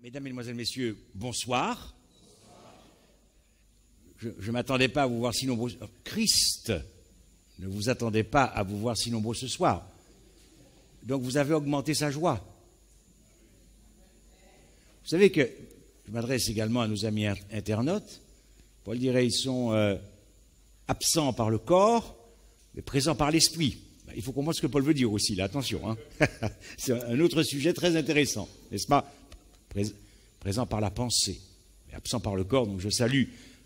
Mesdames, Mesdemoiselles, Messieurs, bonsoir. Je ne m'attendais pas à vous voir si nombreux. Christ ne vous attendait pas à vous voir si nombreux ce soir. Donc vous avez augmenté sa joie. Vous savez que, je m'adresse également à nos amis internautes, Paul dirait ils sont absents par le corps, mais présents par l'esprit. Il faut comprendre ce que Paul veut dire aussi, là, attention. Hein. C'est un autre sujet très intéressant, n'est-ce pas? Présent par la pensée, mais absent par le corps. Donc je salue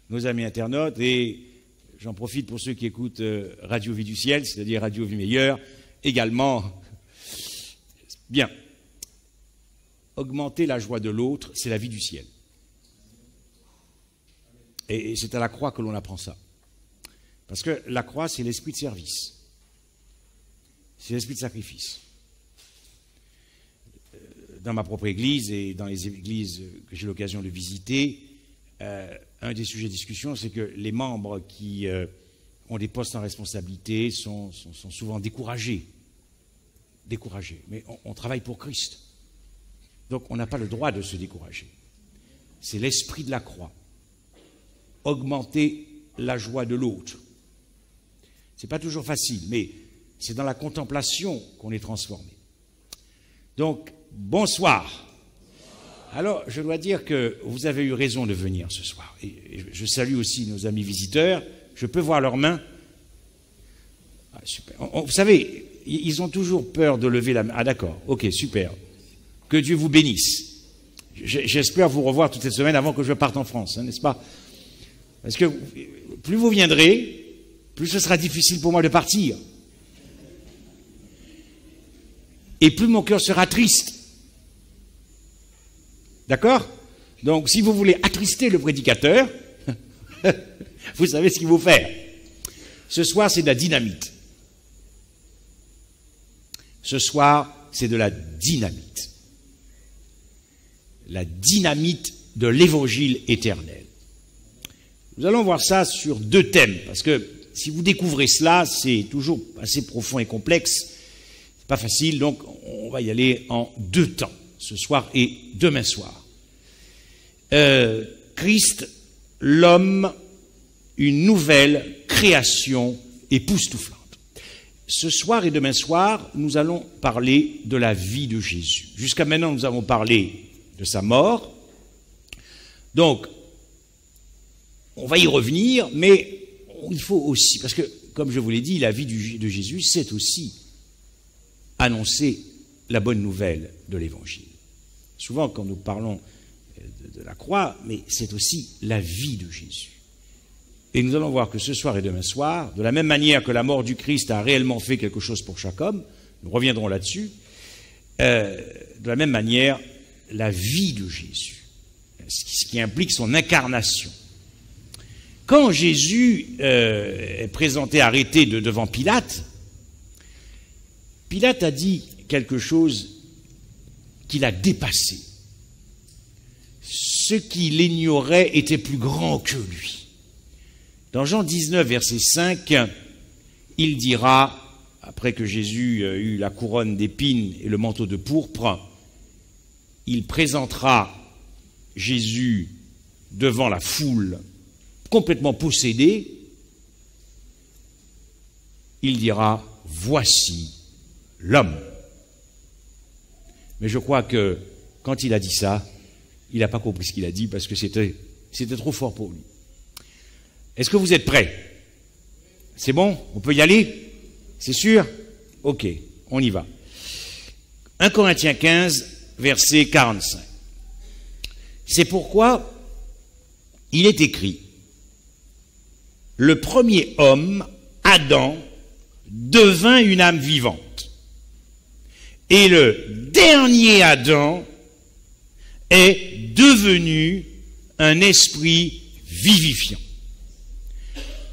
nos amis internautes et j'en profite pour ceux qui écoutent Radio Vie du Ciel, c'est-à-dire Radio Vie Meilleure, également. Bien. Augmenter la joie de l'autre, c'est la vie du ciel. Et c'est à la croix que l'on apprend ça. Parce que la croix, c'est l'esprit de service. C'est l'esprit de sacrifice. Dans ma propre église et dans les églises que j'ai l'occasion de visiter, un des sujets de discussion, c'est que les membres qui ont des postes en responsabilité sont souvent découragés. Découragés. Mais on travaille pour Christ. Donc on n'a pas le droit de se décourager. C'est l'esprit de la croix. Augmenter la joie de l'autre. Ce n'est pas toujours facile, mais c'est dans la contemplation qu'on est transformé. Donc, bonsoir. Alors, je dois dire que vous avez eu raison de venir ce soir. Et je salue aussi nos amis visiteurs. Je peux voir leurs mains. Ah, super. Vous savez, ils ont toujours peur de lever la main. Ah d'accord, ok, super. Que Dieu vous bénisse. J'espère vous revoir toute cette semaine avant que je parte en France, hein, n'est-ce pas? Parce que plus vous viendrez, plus ce sera difficile pour moi de partir. Et plus mon cœur sera triste. D'accord? Donc, si vous voulez attrister le prédicateur, vous savez ce qu'il faut faire. Ce soir, c'est de la dynamite. Ce soir, c'est de la dynamite. La dynamite de l'évangile éternel. Nous allons voir ça sur deux thèmes, parce que si vous découvrez cela, c'est toujours assez profond et complexe. C'est pas facile, donc on va y aller en deux temps, ce soir et demain soir. Christ, l'homme, une nouvelle création époustouflante. Ce soir et demain soir, nous allons parler de la vie de Jésus. Jusqu'à maintenant, nous avons parlé de sa mort. Donc, on va y revenir, mais il faut aussi, parce que, comme je vous l'ai dit, la vie de Jésus, c'est aussi annoncer la bonne nouvelle de l'Évangile. Souvent, quand nous parlons de la croix, mais c'est aussi la vie de Jésus. Et nous allons voir que ce soir et demain soir, de la même manière que la mort du Christ a réellement fait quelque chose pour chaque homme, nous reviendrons là-dessus, de la même manière, la vie de Jésus, ce qui implique son incarnation. Quand Jésus est présenté arrêté devant Pilate, Pilate a dit quelque chose qu'il a dépassé. Ce qu'il ignorait était plus grand que lui. Dans Jean 19, verset 5, il dira, après que Jésus eut la couronne d'épines et le manteau de pourpre, il présentera Jésus devant la foule complètement possédé. Il dira, voici l'homme. Mais je crois que quand il a dit ça, il n'a pas compris ce qu'il a dit parce que c'était trop fort pour lui. Est-ce que vous êtes prêts? C'est bon? On peut y aller? C'est sûr? Ok, on y va. 1 Corinthiens 15, verset 45. C'est pourquoi il est écrit, le premier homme, Adam, devint une âme vivante. Et le dernier Adam est devenu un esprit vivifiant.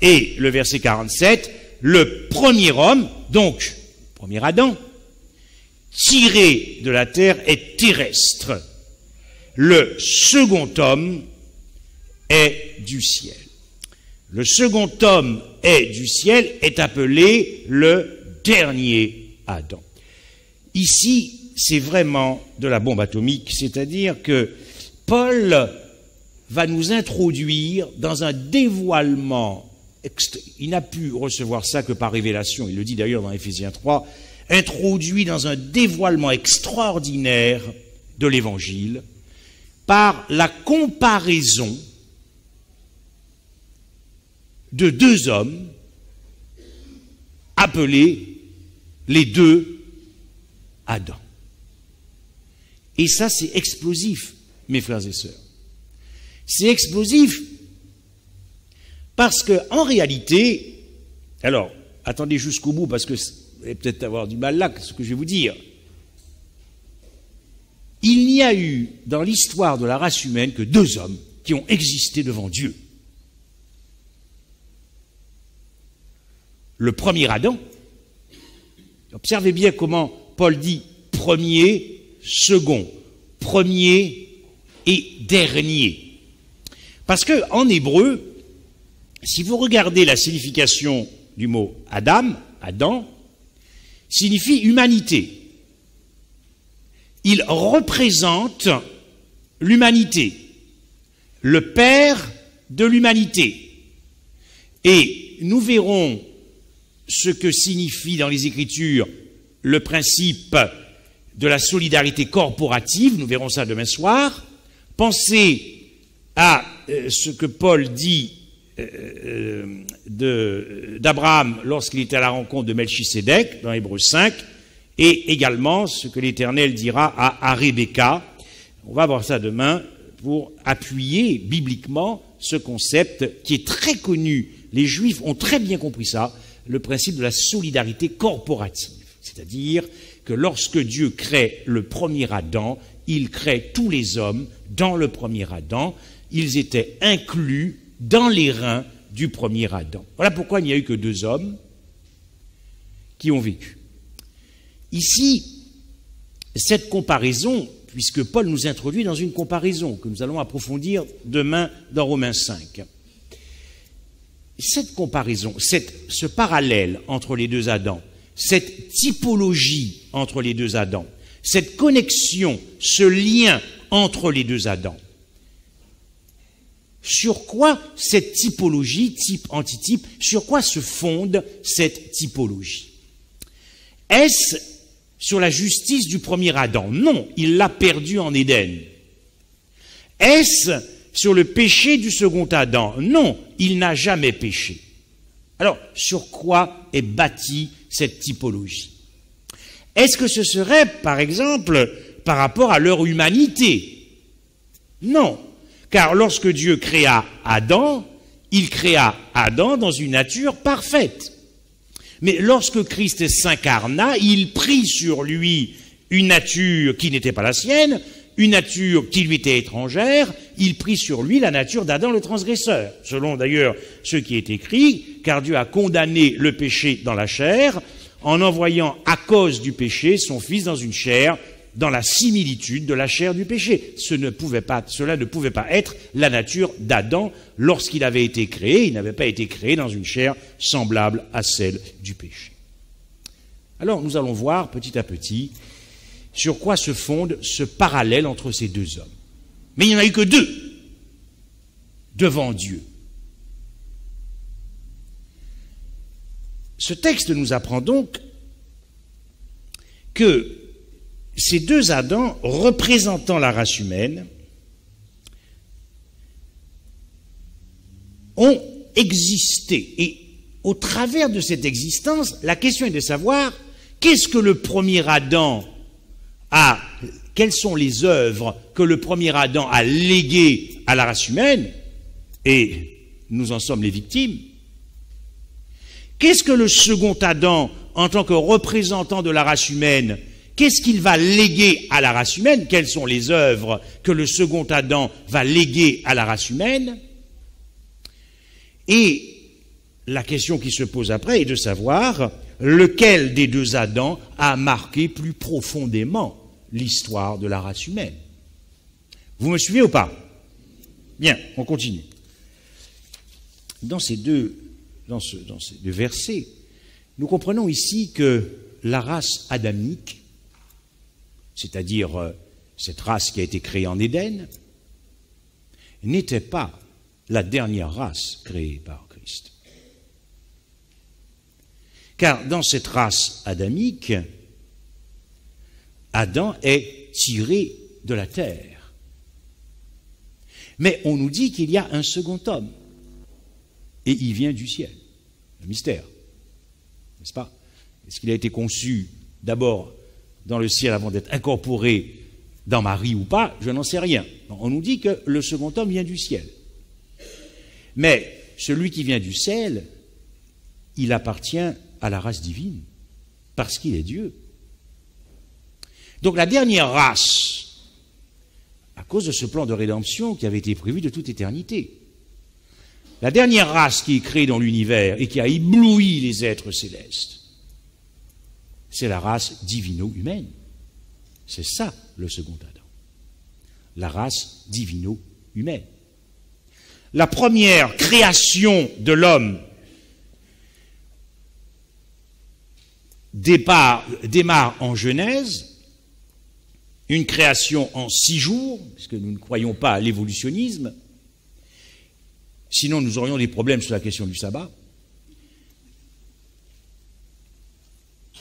Et le verset 47, le premier homme, donc, premier Adam, tiré de la terre est terrestre. Le second homme est du ciel. Le second homme est du ciel est appelé le dernier Adam. Ici, c'est vraiment de la bombe atomique, c'est-à-dire que Paul va nous introduire dans un dévoilement. Il n'a pu recevoir ça que par révélation, il le dit d'ailleurs dans Éphésiens 3, introduit dans un dévoilement extraordinaire de l'Évangile par la comparaison de deux hommes appelés les deux Adam. Et ça, c'est explosif, mes frères et sœurs. C'est explosif parce qu'en réalité, alors, attendez jusqu'au bout parce que vous allez peut-être avoir du mal là, ce que je vais vous dire. Il n'y a eu dans l'histoire de la race humaine que deux hommes qui ont existé devant Dieu. Le premier Adam, observez bien comment Paul dit premier, second, premier et dernier. Parce que en hébreu, si vous regardez la signification du mot Adam, signifie humanité. Il représente l'humanité, le père de l'humanité. Et nous verrons ce que signifie dans les Écritures le principe de la solidarité corporative, nous verrons ça demain soir. Pensez à ce que Paul dit d'Abraham lorsqu'il était à la rencontre de Melchisédek dans Hébreux 5, et également ce que l'Éternel dira à Rebecca. On va voir ça demain pour appuyer bibliquement ce concept qui est très connu. Les Juifs ont très bien compris ça, le principe de la solidarité corporative. C'est-à-dire que lorsque Dieu crée le premier Adam, il crée tous les hommes dans le premier Adam. Ils étaient inclus dans les reins du premier Adam. Voilà pourquoi il n'y a eu que deux hommes qui ont vécu. Ici, cette comparaison, puisque Paul nous introduit dans une comparaison que nous allons approfondir demain dans Romains 5. Cette comparaison, ce parallèle entre les deux Adams, cette typologie entre les deux Adams, cette connexion, ce lien entre les deux Adams, sur quoi cette typologie, type, antitype, sur quoi se fonde cette typologie? Est-ce sur la justice du premier Adam? Non, il l'a perdu en Éden. Est-ce sur le péché du second Adam? Non, il n'a jamais péché. Alors, sur quoi est bâtie cette typologie? Est-ce que ce serait, par exemple, par rapport à leur humanité? Non, car lorsque Dieu créa Adam, il créa Adam dans une nature parfaite. Mais lorsque Christ s'incarna, il prit sur lui une nature qui n'était pas la sienne, une nature qui lui était étrangère, il prit sur lui la nature d'Adam le transgresseur. Selon d'ailleurs ce qui est écrit, car Dieu a condamné le péché dans la chair, en envoyant à cause du péché son Fils dans une chair, dans la similitude de la chair du péché. Cela ne pouvait pas être la nature d'Adam lorsqu'il avait été créé. Il n'avait pas été créé dans une chair semblable à celle du péché. Alors nous allons voir petit à petit sur quoi se fonde ce parallèle entre ces deux hommes. Mais il n'y en a eu que deux devant Dieu. Ce texte nous apprend donc que ces deux Adams, représentant la race humaine, ont existé. Et au travers de cette existence, la question est de savoir qu'est-ce que le premier Adam a, quelles sont les œuvres que le premier Adam a léguées à la race humaine, et nous en sommes les victimes. Qu'est-ce que le second Adam, en tant que représentant de la race humaine, qu'est-ce qu'il va léguer à la race humaine? Quelles sont les œuvres que le second Adam va léguer à la race humaine? Et la question qui se pose après est de savoir lequel des deux Adams a marqué plus profondément l'histoire de la race humaine. Vous me suivez ou pas? Bien, on continue. Dans ces deux versets, nous comprenons ici que la race adamique, c'est-à-dire cette race qui a été créée en Éden, n'était pas la dernière race créée par Christ. Car dans cette race adamique, Adam est tiré de la terre. Mais on nous dit qu'il y a un second homme, et il vient du ciel. Un mystère, n'est-ce pas? Est-ce qu'il a été conçu d'abord dans le ciel avant d'être incorporé dans Marie ou pas? Je n'en sais rien. On nous dit que le second homme vient du ciel. Mais celui qui vient du ciel, il appartient à la race divine, parce qu'il est Dieu. Donc la dernière race, à cause de ce plan de rédemption qui avait été prévu de toute éternité, la dernière race qui est créée dans l'univers et qui a ébloui les êtres célestes, c'est la race divino-humaine. C'est ça le second Adam. La race divino-humaine. La première création de l'homme démarre en Genèse, une création en 6 jours, puisque nous ne croyons pas à l'évolutionnisme, sinon nous aurions des problèmes sur la question du sabbat.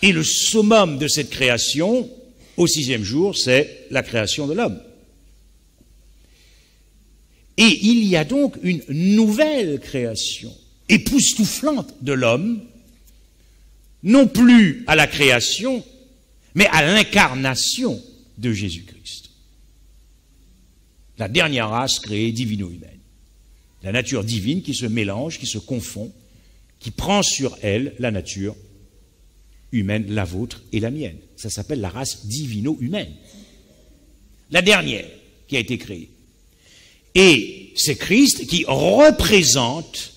Et le summum de cette création, au 6e jour, c'est la création de l'homme. Et il y a donc une nouvelle création, époustouflante de l'homme, non plus à la création, mais à l'incarnation de Jésus-Christ. La dernière race créée divino-humaine. La nature divine qui se mélange, qui se confond, qui prend sur elle la nature humaine, la vôtre et la mienne. Ça s'appelle la race divino-humaine. La dernière qui a été créée. Et c'est Christ qui représente,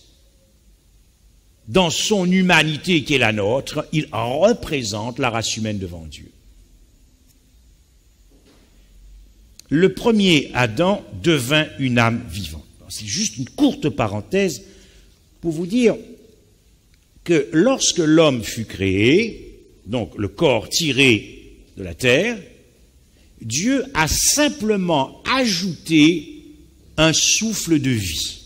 dans son humanité qui est la nôtre, il représente la race humaine devant Dieu. Le premier Adam devint une âme vivante. C'est juste une courte parenthèse pour vous dire que lorsque l'homme fut créé, donc le corps tiré de la terre, Dieu a simplement ajouté un souffle de vie.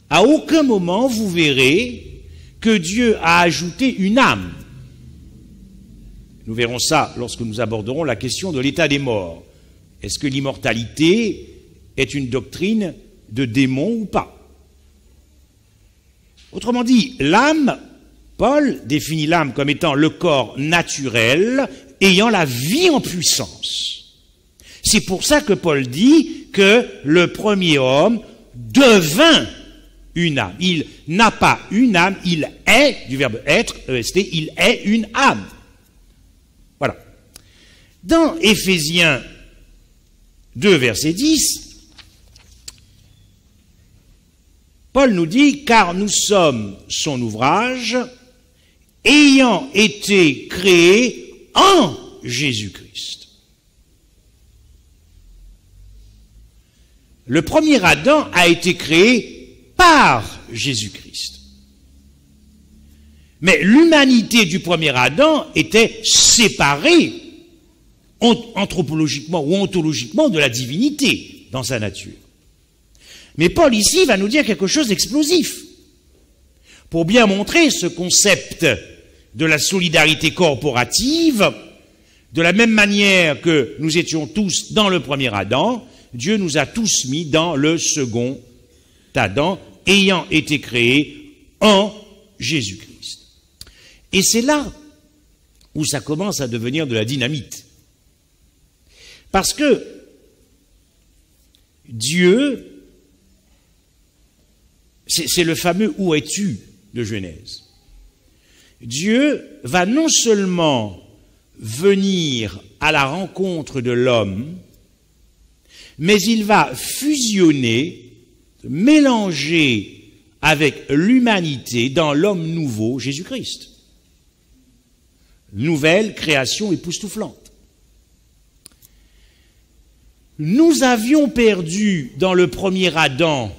À aucun moment vous verrez que Dieu a ajouté une âme. Nous verrons ça lorsque nous aborderons la question de l'état des morts. Est-ce que l'immortalité est une doctrine de démon ou pas? Autrement dit, l'âme, Paul définit l'âme comme étant le corps naturel ayant la vie en puissance. C'est pour ça que Paul dit que le premier homme devint une âme. Il n'a pas une âme, il est, du verbe être, EST, il est une âme. Voilà. Dans Éphésiens 2, verset 10, Paul nous dit « Car nous sommes son ouvrage, ayant été créés en Jésus-Christ. » Le premier Adam a été créé par Jésus-Christ. Mais l'humanité du premier Adam était séparée anthropologiquement ou ontologiquement de la divinité dans sa nature. Mais Paul ici va nous dire quelque chose d'explosif. Pour bien montrer ce concept de la solidarité corporative, de la même manière que nous étions tous dans le premier Adam, Dieu nous a tous mis dans le second Adam, ayant été créés en Jésus-Christ. Et c'est là où ça commence à devenir de la dynamite. Parce que Dieu, c'est le fameux « où es-tu » de Genèse. Dieu va non seulement venir à la rencontre de l'homme, mais il va fusionner, mélanger avec l'humanité dans l'homme nouveau, Jésus-Christ. Nouvelle création époustouflante. Nous avions perdu dans le premier Adam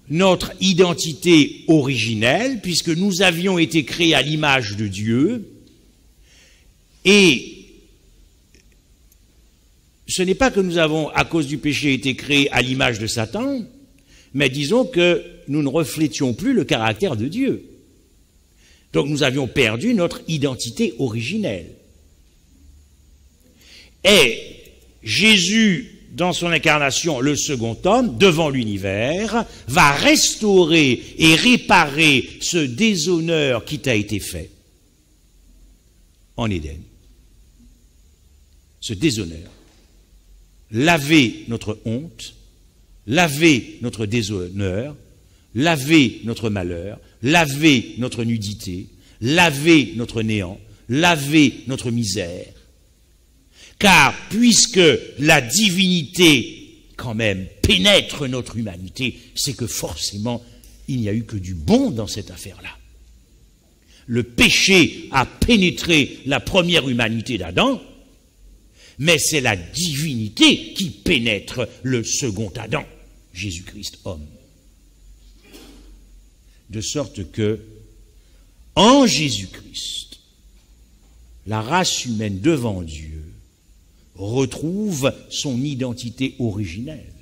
notre identité originelle, puisque nous avions été créés à l'image de Dieu, et ce n'est pas que nous avons, à cause du péché, été créés à l'image de Satan, mais disons que nous ne reflétions plus le caractère de Dieu. Donc nous avions perdu notre identité originelle. Et Jésus, dans son incarnation, le second homme, devant l'univers, va restaurer et réparer ce déshonneur qui t'a été fait en Éden. Ce déshonneur. Laver notre honte, laver notre déshonneur, laver notre malheur, laver notre nudité, laver notre néant, laver notre misère. Car puisque la divinité, quand même, pénètre notre humanité, c'est que forcément, il n'y a eu que du bon dans cette affaire-là. Le péché a pénétré la première humanité d'Adam, mais c'est la divinité qui pénètre le second Adam, Jésus-Christ, homme. De sorte que, en Jésus-Christ, la race humaine devant Dieu retrouve son identité originelle.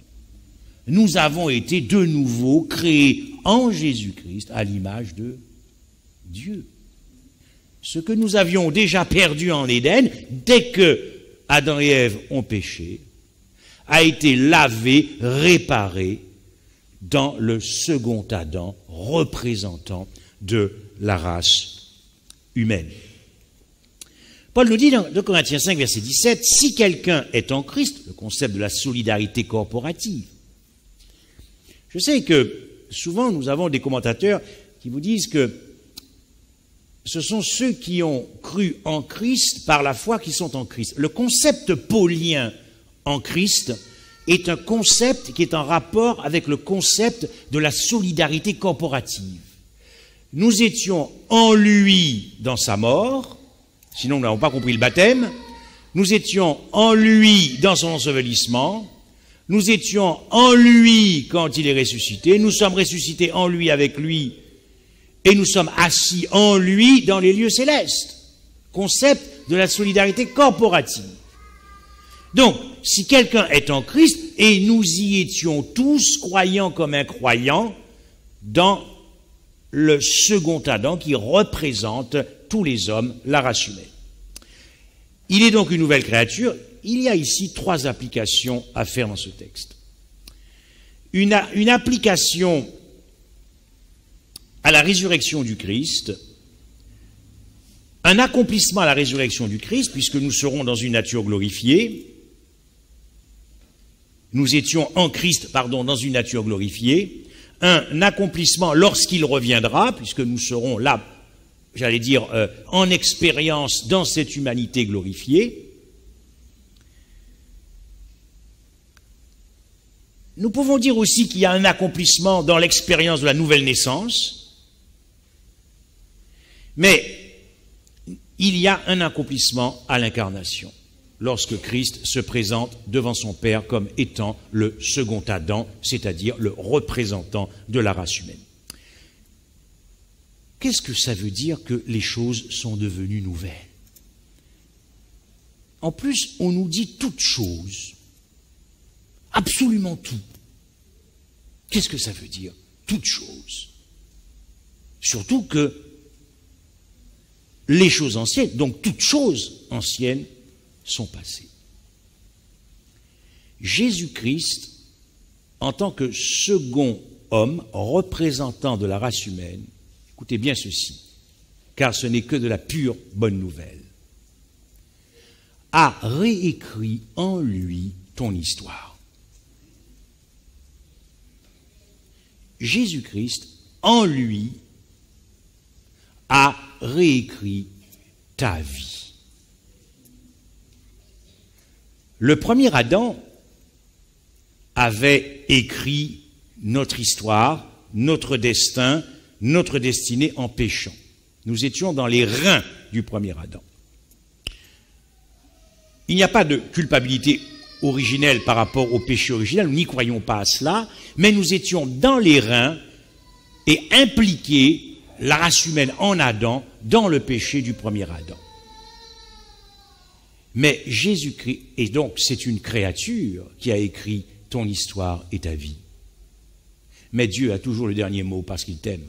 Nous avons été de nouveau créés en Jésus-Christ à l'image de Dieu. Ce que nous avions déjà perdu en Éden, dès que Adam et Ève ont péché, a été lavé, réparé dans le second Adam, représentant de la race humaine. Paul nous dit dans 2 Corinthiens 5, verset 17, « Si quelqu'un est en Christ », le concept de la solidarité corporative. Je sais que souvent nous avons des commentateurs qui vous disent que ce sont ceux qui ont cru en Christ par la foi qui sont en Christ. Le concept paulien en Christ est un concept qui est en rapport avec le concept de la solidarité corporative. Nous étions en lui dans sa mort, sinon nous n'avons pas compris le baptême. Nous étions en lui dans son ensevelissement. Nous étions en lui quand il est ressuscité. Nous sommes ressuscités en lui avec lui. Et nous sommes assis en lui dans les lieux célestes. Concept de la solidarité corporative. Donc, si quelqu'un est en Christ, et nous y étions tous, croyants comme incroyants, dans le second Adam qui représente tous les hommes, la race humaine. Il est donc une nouvelle créature. Il y a ici 3 applications à faire dans ce texte. Une application à la résurrection du Christ, un accomplissement à la résurrection du Christ, puisque nous serons dans une nature glorifiée. Nous étions en Christ, dans une nature glorifiée. Un accomplissement lorsqu'il reviendra, puisque nous serons là, j'allais dire, en expérience dans cette humanité glorifiée. Nous pouvons dire aussi qu'il y a un accomplissement dans l'expérience de la nouvelle naissance. Mais il y a un accomplissement à l'incarnation, lorsque Christ se présente devant son Père comme étant le second Adam, c'est-à-dire le représentant de la race humaine. Qu'est-ce que ça veut dire que les choses sont devenues nouvelles? En plus, on nous dit toutes choses, absolument tout. Qu'est-ce que ça veut dire, toutes choses? Surtout que les choses anciennes, donc toutes choses anciennes, sont passées. Jésus-Christ, en tant que second homme, représentant de la race humaine, écoutez bien ceci, car ce n'est que de la pure bonne nouvelle, a réécrit en lui ton histoire. Jésus-Christ, en lui, a réécrit ta vie. Le premier Adam avait écrit notre histoire, notre destin, notre destinée en péchant. Nous étions dans les reins du premier Adam. Il n'y a pas de culpabilité originelle par rapport au péché originel, nous n'y croyons pas à cela, mais nous étions dans les reins et impliqués, la race humaine en Adam, dans le péché du premier Adam. Mais Jésus-Christ, et donc c'est une créature qui a écrit ton histoire et ta vie. Mais Dieu a toujours le dernier mot parce qu'il t'aime.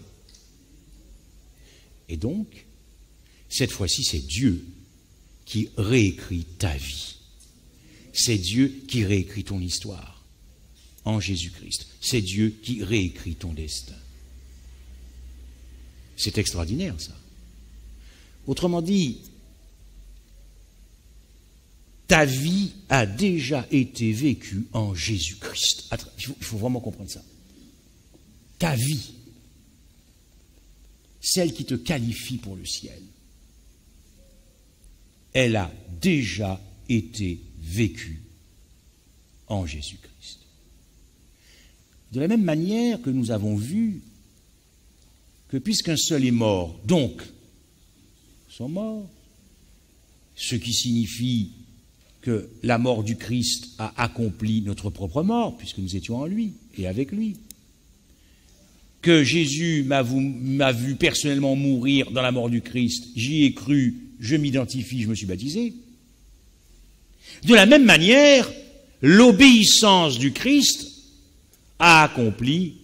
Et donc, cette fois-ci, c'est Dieu qui réécrit ta vie. C'est Dieu qui réécrit ton histoire en Jésus-Christ. C'est Dieu qui réécrit ton destin. C'est extraordinaire, ça. Autrement dit, ta vie a déjà été vécue en Jésus-Christ. Il faut vraiment comprendre ça. Ta vie, celle qui te qualifie pour le ciel, elle a déjà été vécue en Jésus-Christ. De la même manière que nous avons vu que puisqu'un seul est mort, donc, sont morts, ce qui signifie que la mort du Christ a accompli notre propre mort, puisque nous étions en lui et avec lui. Que Jésus m'a vu personnellement mourir dans la mort du Christ, j'y ai cru, je m'identifie, je me suis baptisé. De la même manière, l'obéissance du Christ a accompli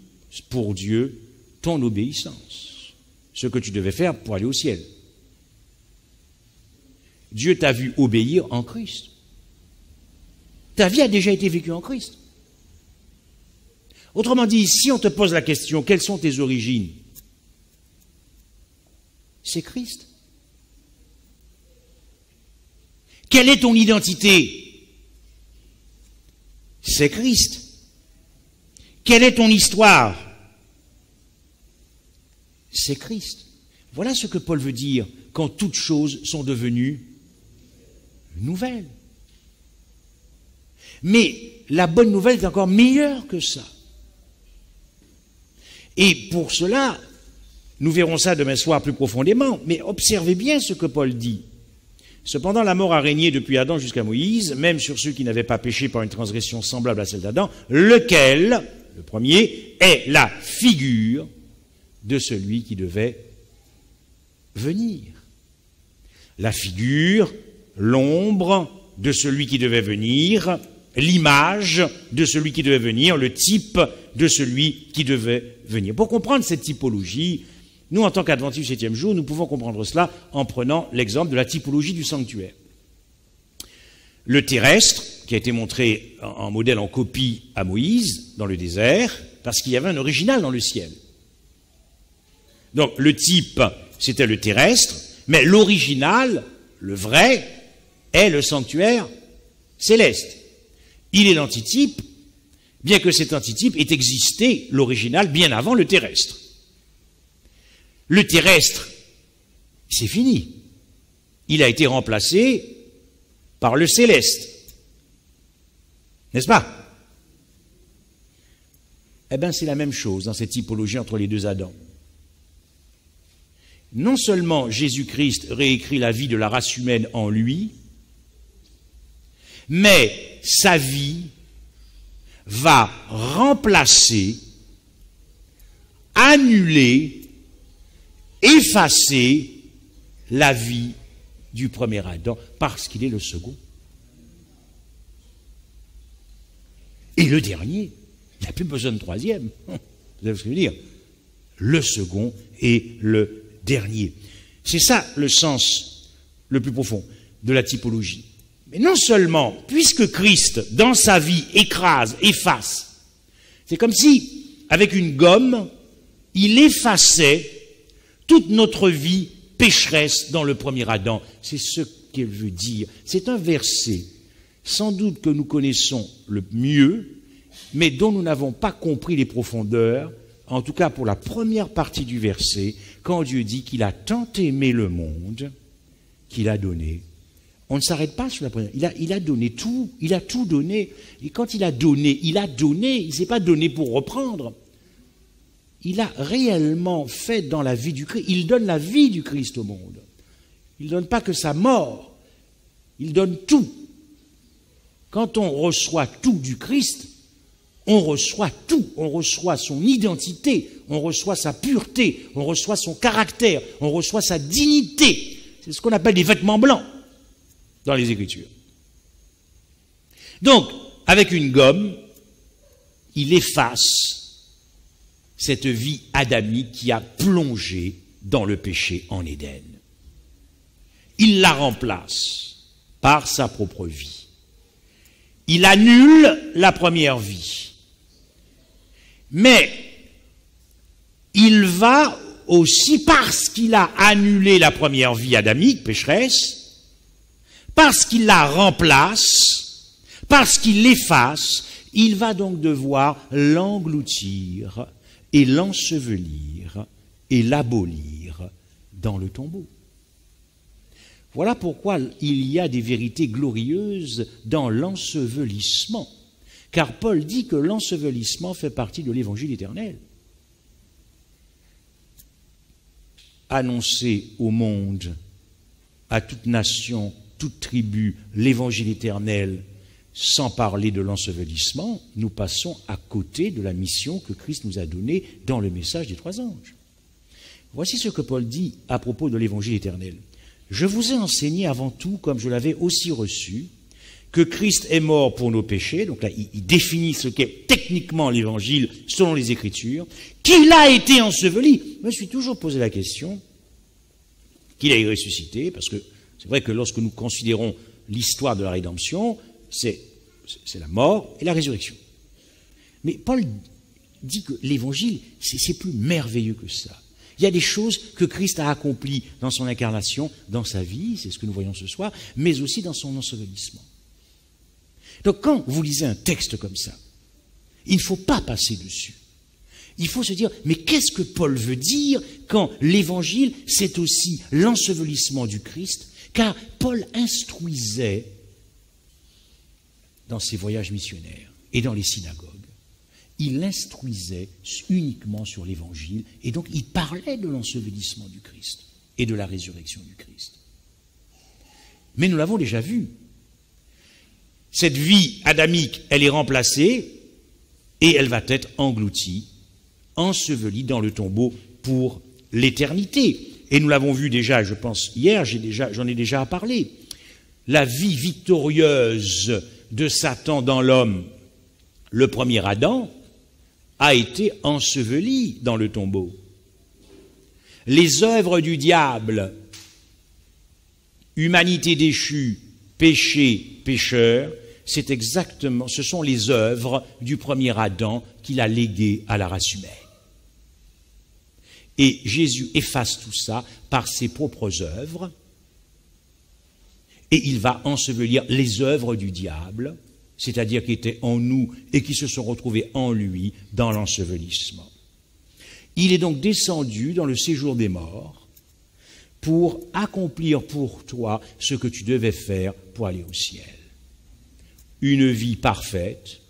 pour Dieu ton obéissance, ce que tu devais faire pour aller au ciel. Dieu t'a vu obéir en Christ. Ta vie a déjà été vécue en Christ. Autrement dit, si on te pose la question, quelles sont tes origines? C'est Christ. Quelle est ton identité? C'est Christ. Quelle est ton histoire? C'est Christ. Voilà ce que Paul veut dire quand toutes choses sont devenues nouvelles. Mais la bonne nouvelle est encore meilleure que ça. Et pour cela, nous verrons ça demain soir plus profondément, mais observez bien ce que Paul dit. Cependant, la mort a régné depuis Adam jusqu'à Moïse, même sur ceux qui n'avaient pas péché par une transgression semblable à celle d'Adam, lequel, le premier, est la figure de celui qui devait venir. La figure, l'ombre de celui qui devait venir, l'image de celui qui devait venir, le type de celui qui devait venir. Pour comprendre cette typologie, nous, en tant qu'adventistes du 7e jour, nous pouvons comprendre cela en prenant l'exemple de la typologie du sanctuaire. Le terrestre, qui a été montré en modèle, en copie à Moïse, dans le désert, parce qu'il y avait un original dans le ciel. Donc, le type, c'était le terrestre, mais l'original, le vrai, est le sanctuaire céleste. Il est l'antitype, bien que cet antitype ait existé, l'original, bien avant le terrestre. Le terrestre, c'est fini. Il a été remplacé par le céleste. N'est-ce pas? Eh bien, c'est la même chose dans cette typologie entre les deux Adams. Non seulement Jésus-Christ réécrit la vie de la race humaine en lui, mais sa vie va remplacer, annuler, effacer la vie du premier Adam, parce qu'il est le second. Et le dernier, il n'y a plus besoin de troisième. Vous savez ce que je veux dire? Le second et le dernier. C'est ça le sens le plus profond de la typologie. Mais non seulement, puisque Christ, dans sa vie, écrase, efface, c'est comme si, avec une gomme, il effaçait toute notre vie pécheresse dans le premier Adam. C'est ce qu'elle veut dire. C'est un verset, sans doute que nous connaissons le mieux, mais dont nous n'avons pas compris les profondeurs, en tout cas pour la première partie du verset, quand Dieu dit qu'il a tant aimé le monde qu'il a donné. On ne s'arrête pas sur la première. Il a donné tout, il a tout donné. Et quand il a donné, il ne s'est pas donné pour reprendre. Il a réellement fait dans la vie du Christ. Il donne la vie du Christ au monde. Il ne donne pas que sa mort, il donne tout. Quand on reçoit tout du Christ, on reçoit tout. On reçoit son identité, on reçoit sa pureté, on reçoit son caractère, on reçoit sa dignité. C'est ce qu'on appelle des vêtements blancs. dans les Écritures. Donc, avec une gomme, il efface cette vie adamique qui a plongé dans le péché en Éden. Il la remplace par sa propre vie. Il annule la première vie. Mais il va aussi, parce qu'il a annulé la première vie adamique, pécheresse, parce qu'il la remplace, parce qu'il l'efface, il va donc devoir l'engloutir et l'ensevelir et l'abolir dans le tombeau. Voilà pourquoi il y a des vérités glorieuses dans l'ensevelissement. Car Paul dit que l'ensevelissement fait partie de l'évangile éternel. Annoncer au monde, à toute nation, toute tribu, l'évangile éternel, sans parler de l'ensevelissement, nous passons à côté de la mission que Christ nous a donnée dans le message des 3 anges. Voici ce que Paul dit à propos de l'évangile éternel. Je vous ai enseigné avant tout, comme je l'avais aussi reçu, que Christ est mort pour nos péchés, donc là il définit ce qu'est techniquement l'évangile selon les Écritures, qu'il a été enseveli. Je me suis toujours posé la question, qu'il a ressuscité, parce que c'est vrai que lorsque nous considérons l'histoire de la rédemption, c'est la mort et la résurrection. Mais Paul dit que l'évangile, c'est plus merveilleux que ça. Il y a des choses que Christ a accomplies dans son incarnation, dans sa vie, c'est ce que nous voyons ce soir, mais aussi dans son ensevelissement. Donc quand vous lisez un texte comme ça, il ne faut pas passer dessus. Il faut se dire, mais qu'est-ce que Paul veut dire quand l'évangile, c'est aussi l'ensevelissement du Christ? Car Paul instruisait dans ses voyages missionnaires et dans les synagogues. Il instruisait uniquement sur l'évangile et donc il parlait de l'ensevelissement du Christ et de la résurrection du Christ. Mais nous l'avons déjà vu. Cette vie adamique, elle est remplacée et elle va être engloutie, ensevelie dans le tombeau pour l'éternité. Et nous l'avons vu déjà, je pense, hier, j'en ai déjà parlé. La vie victorieuse de Satan dans l'homme, le premier Adam, a été ensevelie dans le tombeau. Les œuvres du diable, humanité déchue, péché, pécheur, ce sont les œuvres du premier Adam qu'il a léguées à la race humaine. Et Jésus efface tout ça par ses propres œuvres, et il va ensevelir les œuvres du diable, c'est-à-dire qui étaient en nous et qui se sont retrouvées en lui dans l'ensevelissement. Il est donc descendu dans le séjour des morts pour accomplir pour toi ce que tu devais faire pour aller au ciel. Une vie parfaite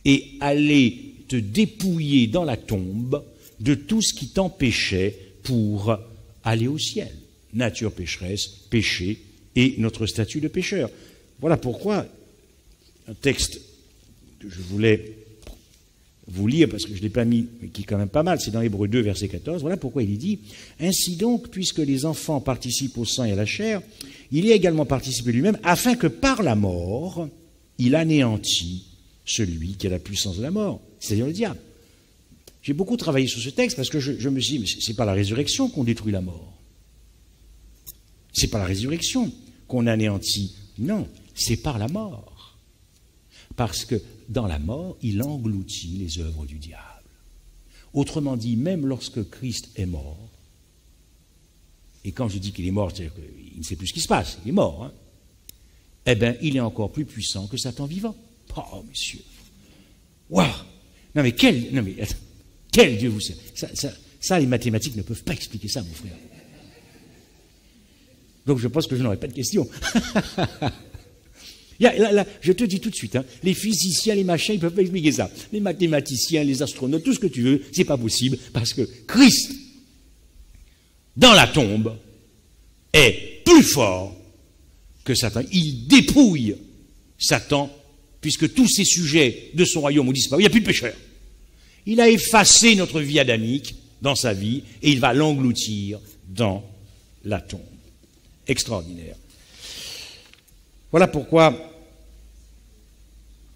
et aller te dépouiller dans la tombe de tout ce qui t'empêchait pour aller au ciel. Nature pécheresse, péché et notre statut de pécheur. Voilà pourquoi un texte que je voulais vous lire, parce que je ne l'ai pas mis, mais qui est quand même pas mal, c'est dans Hébreux 2, verset 14, voilà pourquoi il dit « Ainsi donc, puisque les enfants participent au sang et à la chair, il y a également participé lui-même, afin que par la mort, il anéantit celui qui a la puissance de la mort, c'est-à-dire le diable. » J'ai beaucoup travaillé sur ce texte, parce que je me suis dit, mais c'est pas la résurrection qu'on détruit la mort. C'est pas la résurrection qu'on anéantit. Non, c'est par la mort. Parce que dans la mort, il engloutit les œuvres du diable. Autrement dit, même lorsque Christ est mort, et quand je dis qu'il est mort, c'est-à-dire qu'il ne sait plus ce qui se passe, il est mort, hein, eh bien, il est encore plus puissant que Satan vivant. Oh, monsieur. Waouh! Non, mais quel Dieu vous sert? Ça, les mathématiques ne peuvent pas expliquer ça, mon frère. Donc, je pense que je n'aurai pas de questions. Je te dis tout de suite, hein, les physiciens, les machins, ils ne peuvent pas expliquer ça. Les mathématiciens, les astronautes, tout ce que tu veux, c'est pas possible, parce que Christ, dans la tombe, est plus fort que Satan. Il dépouille Satan, puisque tous ces sujets de son royaume ont disparu. Il n'y a plus de pécheurs. Il a effacé notre vie adamique dans sa vie, et il va l'engloutir dans la tombe. Extraordinaire. Voilà pourquoi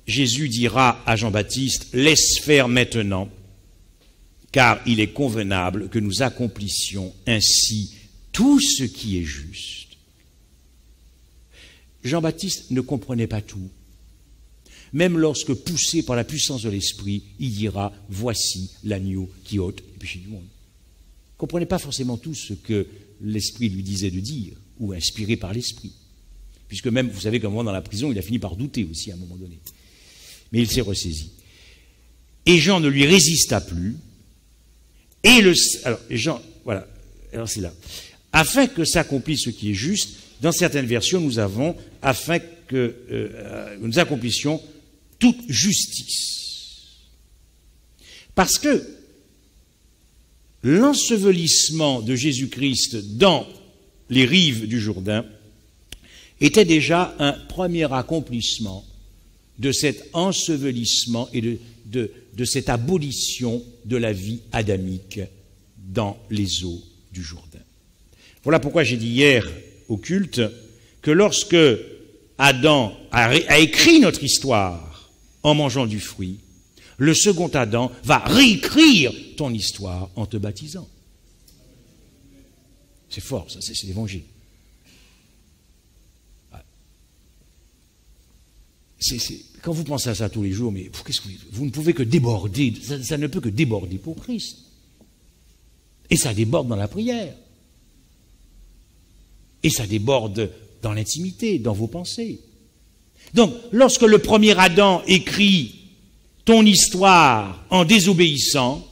Jésus dira à Jean-Baptiste, « Laisse faire maintenant, car il est convenable que nous accomplissions ainsi tout ce qui est juste. » Jean-Baptiste ne comprenait pas tout. Même lorsque, poussé par la puissance de l'Esprit, il dira « Voici l'agneau qui ôte le péché du monde. » Il ne comprenait pas forcément tout ce que l'Esprit lui disait de dire, ou inspiré par l'Esprit. Puisque même, vous savez qu'à un moment dans la prison, il a fini par douter aussi à un moment donné. Mais il s'est ressaisi. Et Jean ne lui résista plus. Et alors, Jean, voilà, alors c'est là. Afin que s'accomplisse ce qui est juste, dans certaines versions, nous avons, afin que nous accomplissions toute justice. Parce que l'ensevelissement de Jésus-Christ dans les rives du Jourdain était déjà un premier accomplissement de cet ensevelissement et de cette abolition de la vie adamique dans les eaux du Jourdain. Voilà pourquoi j'ai dit hier au culte que lorsque Adam a écrit notre histoire en mangeant du fruit, le second Adam va réécrire ton histoire en te baptisant. C'est fort, ça, c'est l'évangile. Quand vous pensez à ça tous les jours, mais vous ne pouvez que déborder, ça ne peut que déborder pour Christ. Et ça déborde dans la prière. Et ça déborde dans l'intimité, dans vos pensées. Donc, lorsque le premier Adam écrit ton histoire en désobéissant,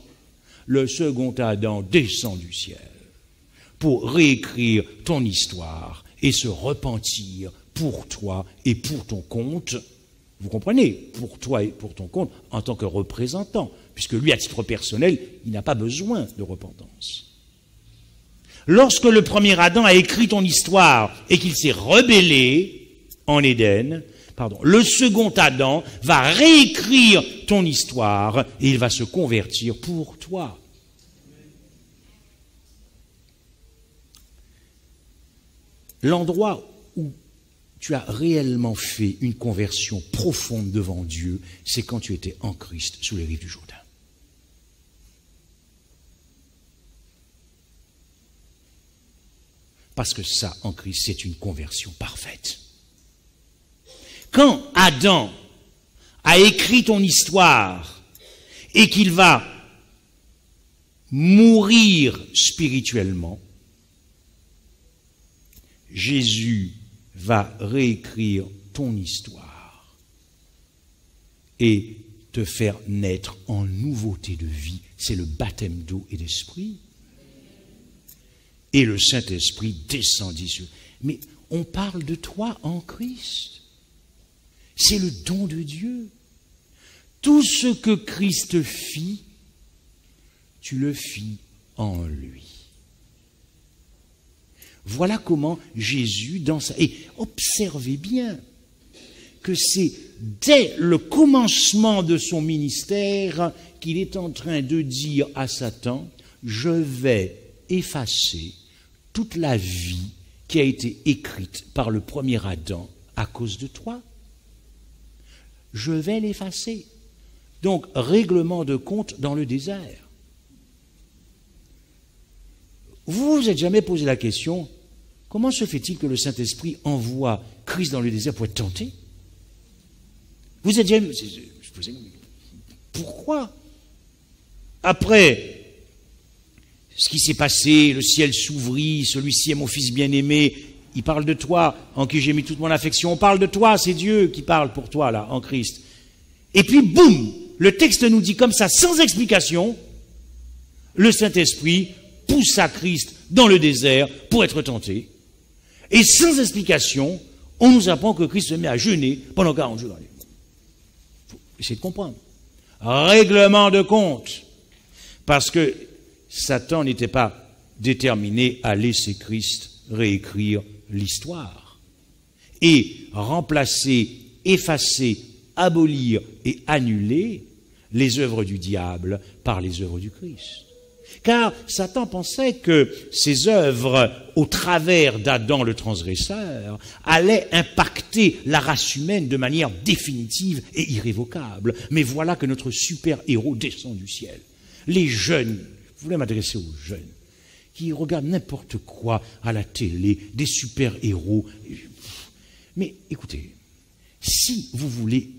le second Adam descend du ciel pour réécrire ton histoire et se repentir pour toi et pour ton compte. Vous comprenez? Pour toi et pour ton compte en tant que représentant, puisque lui, à titre personnel, il n'a pas besoin de repentance. Lorsque le premier Adam a écrit ton histoire et qu'il s'est rebellé en Éden, le second Adam va réécrire ton histoire et il va se convertir pour toi. L'endroit où tu as réellement fait une conversion profonde devant Dieu, c'est quand tu étais en Christ sous les rives du Jourdain. Parce que ça, en Christ, c'est une conversion parfaite. Quand Adam a écrit ton histoire et qu'il va mourir spirituellement, Jésus va réécrire ton histoire et te faire naître en nouveauté de vie. C'est le baptême d'eau et d'esprit. Et le Saint-Esprit descendit sur... Mais on parle de toi en Christ. C'est le don de Dieu. Tout ce que Christ fit, tu le fis en lui. Voilà comment Jésus, dans sa... Et observez bien que c'est dès le commencement de son ministère qu'il est en train de dire à Satan, je vais effacer toute la vie qui a été écrite par le premier Adam à cause de toi. Je vais l'effacer. Donc, règlement de compte dans le désert. Vous vous êtes jamais posé la question, comment se fait-il que le Saint-Esprit envoie Christ dans le désert pour être tenté? Vous êtes jamais... Pourquoi? Après ce qui s'est passé, le ciel s'ouvrit, celui-ci est mon fils bien-aimé, il parle de toi, en qui j'ai mis toute mon affection, on parle de toi, c'est Dieu qui parle pour toi, là, en Christ. Et puis, boum, le texte nous dit comme ça, sans explication, le Saint-Esprit poussa Christ dans le désert pour être tenté, et sans explication, on nous apprend que Christ se met à jeûner pendant 40 jours. Il faut essayer de comprendre. Règlement de compte, parce que Satan n'était pas déterminé à laisser Christ réécrire l'histoire et remplacer, effacer, abolir et annuler les œuvres du diable par les œuvres du Christ. Car Satan pensait que ses œuvres au travers d'Adam le transgresseur allaient impacter la race humaine de manière définitive et irrévocable. Mais voilà que notre super-héros descend du ciel. Les jeunes, je voulais m'adresser aux jeunes, qui regardent n'importe quoi à la télé, des super-héros. Mais écoutez, si vous voulez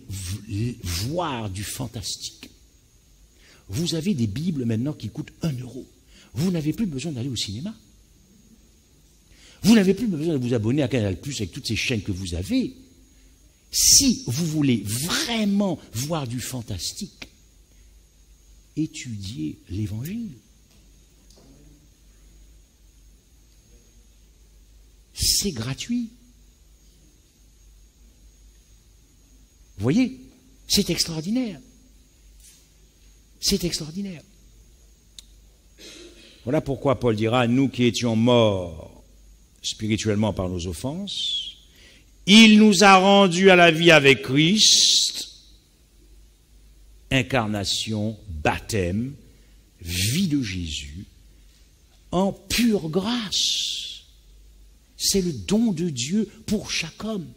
voir du fantastique, vous avez des Bibles maintenant qui coûtent 1 euro. Vous n'avez plus besoin d'aller au cinéma. Vous n'avez plus besoin de vous abonner à Canal+ avec toutes ces chaînes que vous avez. Si vous voulez vraiment voir du fantastique, étudiez l'Évangile. C'est gratuit. Vous voyez, c'est extraordinaire. C'est extraordinaire. Voilà pourquoi Paul dira, nous qui étions morts spirituellement par nos offenses, il nous a rendus à la vie avec Christ, incarnation, baptême, vie de Jésus, en pure grâce. C'est le don de Dieu pour chaque homme.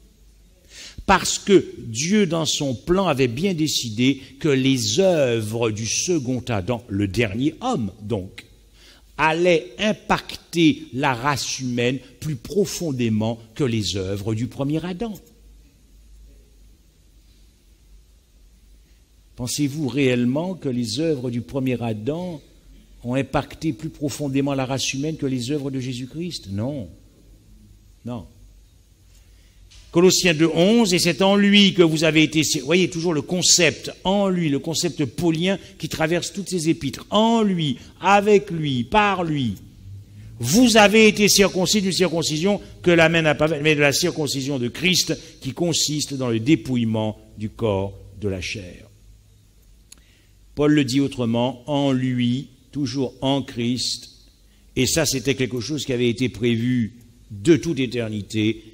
Parce que Dieu, dans son plan, avait bien décidé que les œuvres du second Adam, le dernier homme donc, allaient impacter la race humaine plus profondément que les œuvres du premier Adam. Pensez-vous réellement que les œuvres du premier Adam ont impacté plus profondément la race humaine que les œuvres de Jésus-Christ? Non. Non. Colossiens 2:11, et c'est en lui que vous avez été... Vous voyez toujours le concept, en lui, le concept paulien qui traverse toutes ces épîtres. En lui, avec lui, par lui. Vous avez été circoncis d'une circoncision que la main n'a pas faite, mais de la circoncision de Christ qui consiste dans le dépouillement du corps de la chair. Paul le dit autrement, en lui, toujours en Christ, et ça c'était quelque chose qui avait été prévu de toute éternité,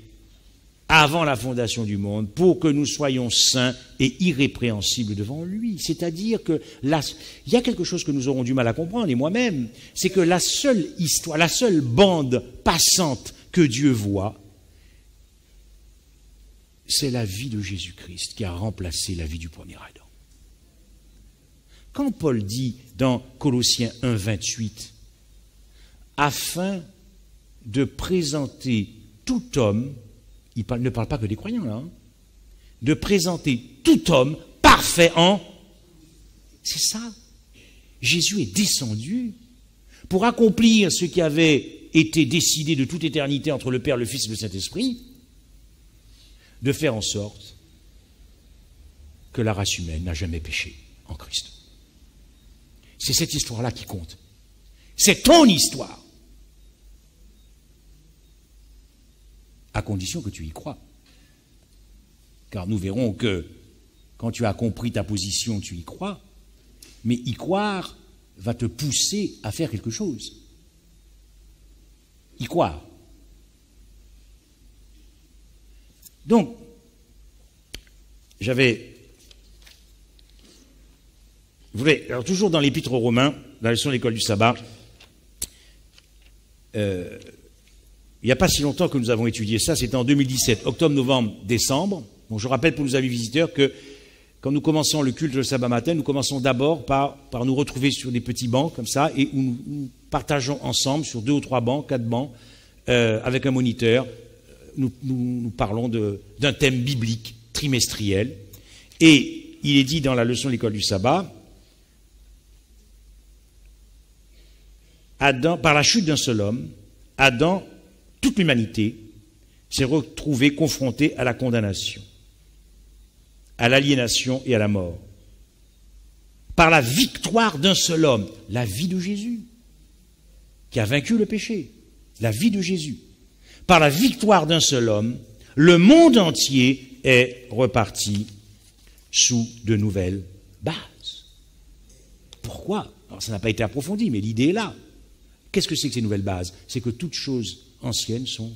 avant la fondation du monde, pour que nous soyons saints et irrépréhensibles devant lui. C'est-à-dire que il y a quelque chose que nous aurons du mal à comprendre, et moi-même, c'est que la seule histoire, la seule bande passante que Dieu voit, c'est la vie de Jésus-Christ qui a remplacé la vie du premier Adam. Quand Paul dit dans Colossiens 1:28, afin de présenter tout homme, il ne parle pas que des croyants, là, hein, de présenter tout homme parfait en... C'est ça. Jésus est descendu pour accomplir ce qui avait été décidé de toute éternité entre le Père, le Fils et le Saint-Esprit, de faire en sorte que la race humaine n'a jamais péché en Christ. C'est cette histoire-là qui compte. C'est ton histoire. À condition que tu y crois. Car nous verrons que quand tu as compris ta position, tu y crois, mais y croire va te pousser à faire quelque chose. Y croire. Donc, alors toujours dans l'Épître aux Romains, la leçon de l'école du sabbat, il n'y a pas si longtemps que nous avons étudié ça, c'était en 2017, octobre, novembre, décembre. Bon, je rappelle pour nos amis visiteurs que quand nous commençons le culte le sabbat matin, nous commençons d'abord par nous retrouver sur des petits bancs comme ça, et où nous partageons ensemble sur 2 ou 3 bancs, 4 bancs, avec un moniteur. Nous parlons d'un thème biblique trimestriel. Et il est dit dans la leçon de l'école du sabbat, Adam, par la chute d'un seul homme, Adam, toute l'humanité, s'est retrouvée confrontée à la condamnation, à l'aliénation et à la mort. Par la victoire d'un seul homme, la vie de Jésus, qui a vaincu le péché, la vie de Jésus. Par la victoire d'un seul homme, le monde entier est reparti sous de nouvelles bases. Pourquoi? Alors ça n'a pas été approfondi, mais l'idée est là. Qu'est-ce que c'est que ces nouvelles bases? C'est que toutes choses anciennes sont...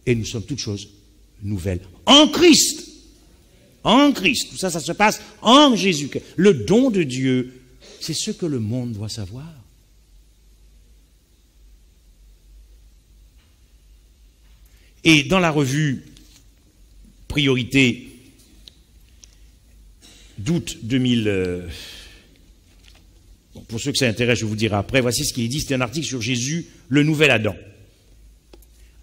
Et nous sommes toutes choses nouvelles. En Christ. En Christ. Tout ça, ça se passe en Jésus. Le don de Dieu c'est ce que le monde doit savoir. Et dans la revue Priorité d'août 2000, pour ceux que ça intéresse, je vous dirai après, voici ce qui est dit, c'est un article sur Jésus, le nouvel Adam.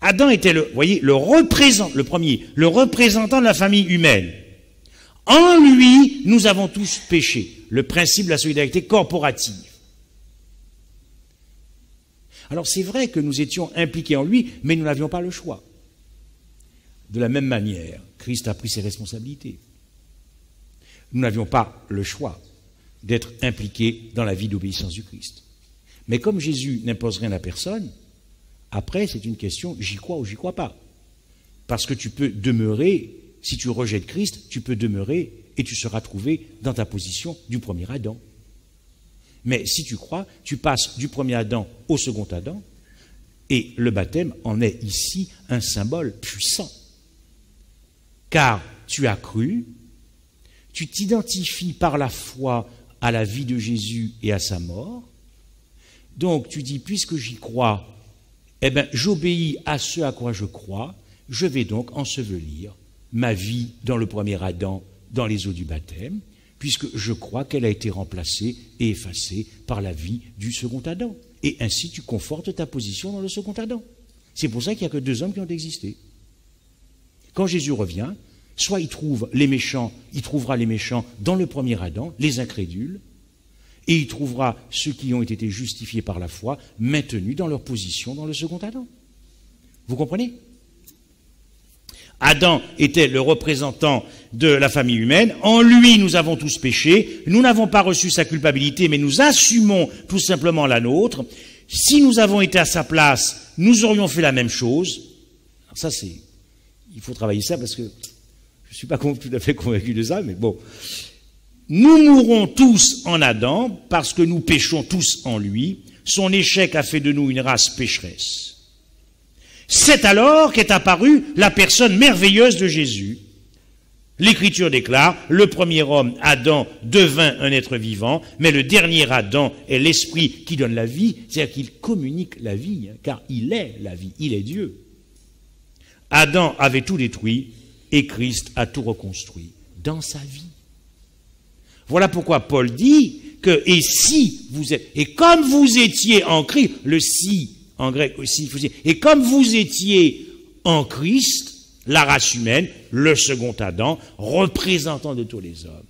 Adam était le représentant de la famille humaine. En lui, nous avons tous péché. Le principe de la solidarité corporative. Alors c'est vrai que nous étions impliqués en lui, mais nous n'avions pas le choix. De la même manière, Christ a pris ses responsabilités. Nous n'avions pas le choix d'être impliqués dans la vie d'obéissance du Christ. Mais comme Jésus n'impose rien à personne, après c'est une question, j'y crois ou j'y crois pas. Parce que tu peux demeurer, si tu rejettes Christ, tu peux demeurer et tu seras trouvé dans ta position du premier Adam. Mais si tu crois, tu passes du premier Adam au second Adam, et le baptême en est ici un symbole puissant. Car tu as cru, tu t'identifies par la foi à la vie de Jésus et à sa mort. Donc tu dis, puisque j'y crois, eh bien j'obéis à ce à quoi je crois, je vais donc ensevelir ma vie dans le premier Adam, dans les eaux du baptême, puisque je crois qu'elle a été remplacée et effacée par la vie du second Adam. Et ainsi tu confortes ta position dans le second Adam. C'est pour ça qu'il n'y a que 2 hommes qui ont existé. Quand Jésus revient, soit il trouve les méchants, il trouvera les méchants dans le premier Adam, les incrédules, et il trouvera ceux qui ont été justifiés par la foi, maintenus dans leur position dans le second Adam. Vous comprenez? Adam était le représentant de la famille humaine. En lui, nous avons tous péché. Nous n'avons pas reçu sa culpabilité, mais nous assumons tout simplement la nôtre. Si nous avons été à sa place, nous aurions fait la même chose. Alors ça, il faut travailler ça parce que je ne suis pas tout à fait convaincu de ça, mais bon. Nous mourrons tous en Adam parce que nous péchons tous en lui. Son échec a fait de nous une race pécheresse. C'est alors qu'est apparue la personne merveilleuse de Jésus. L'Écriture déclare, le premier homme, Adam, devint un être vivant, mais le dernier Adam est l'Esprit qui donne la vie, c'est-à-dire qu'il communique la vie, car il est la vie, il est Dieu. Adam avait tout détruit et Christ a tout reconstruit dans sa vie. Voilà pourquoi Paul dit que, et si vous êtes, et comme vous étiez en Christ, le si, en grec aussi, et comme vous étiez en Christ, la race humaine, le second Adam, représentant de tous les hommes,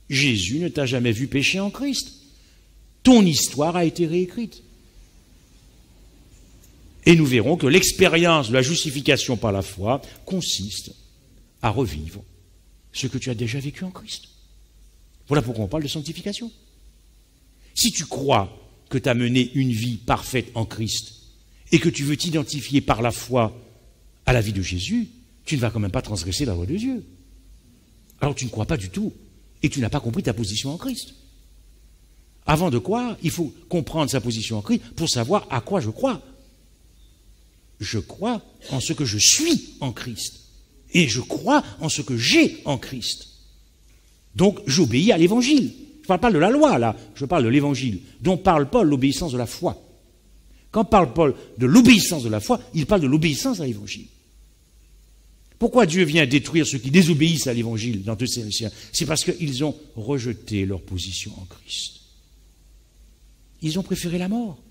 Jésus ne t'a jamais vu pécher en Christ. Ton histoire a été réécrite. Et nous verrons que l'expérience de la justification par la foi consiste à revivre ce que tu as déjà vécu en Christ. Voilà pourquoi on parle de sanctification. Si tu crois que tu as mené une vie parfaite en Christ et que tu veux t'identifier par la foi à la vie de Jésus, tu ne vas quand même pas transgresser la loi de Dieu. Alors tu ne crois pas du tout et tu n'as pas compris ta position en Christ. Avant de croire, il faut comprendre sa position en Christ pour savoir à quoi je crois. Je crois en ce que je suis en Christ et je crois en ce que j'ai en Christ. Donc j'obéis à l'Évangile. Je ne parle pas de la loi, là, je parle de l'Évangile, dont parle Paul, l'obéissance de la foi. Quand parle Paul de l'obéissance de la foi, il parle de l'obéissance à l'Évangile. Pourquoi Dieu vient détruire ceux qui désobéissent à l'Évangile dans Thessaloniciens? C'est parce qu'ils ont rejeté leur position en Christ. Ils ont préféré la mort.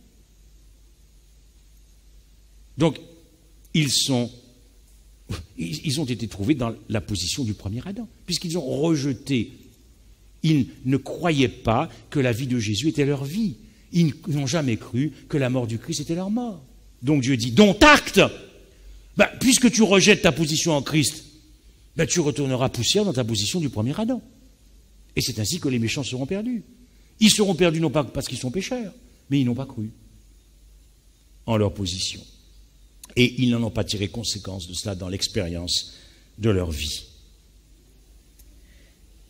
Donc, ils ont été trouvés dans la position du premier Adam, puisqu'ils ont rejeté. Ils ne croyaient pas que la vie de Jésus était leur vie. Ils n'ont jamais cru que la mort du Christ était leur mort. Donc Dieu dit, dont acte, puisque tu rejettes ta position en Christ, tu retourneras poussière dans ta position du premier Adam. Et c'est ainsi que les méchants seront perdus. Ils seront perdus non pas parce qu'ils sont pécheurs, mais ils n'ont pas cru en leur position. Et ils n'en ont pas tiré conséquence de cela dans l'expérience de leur vie.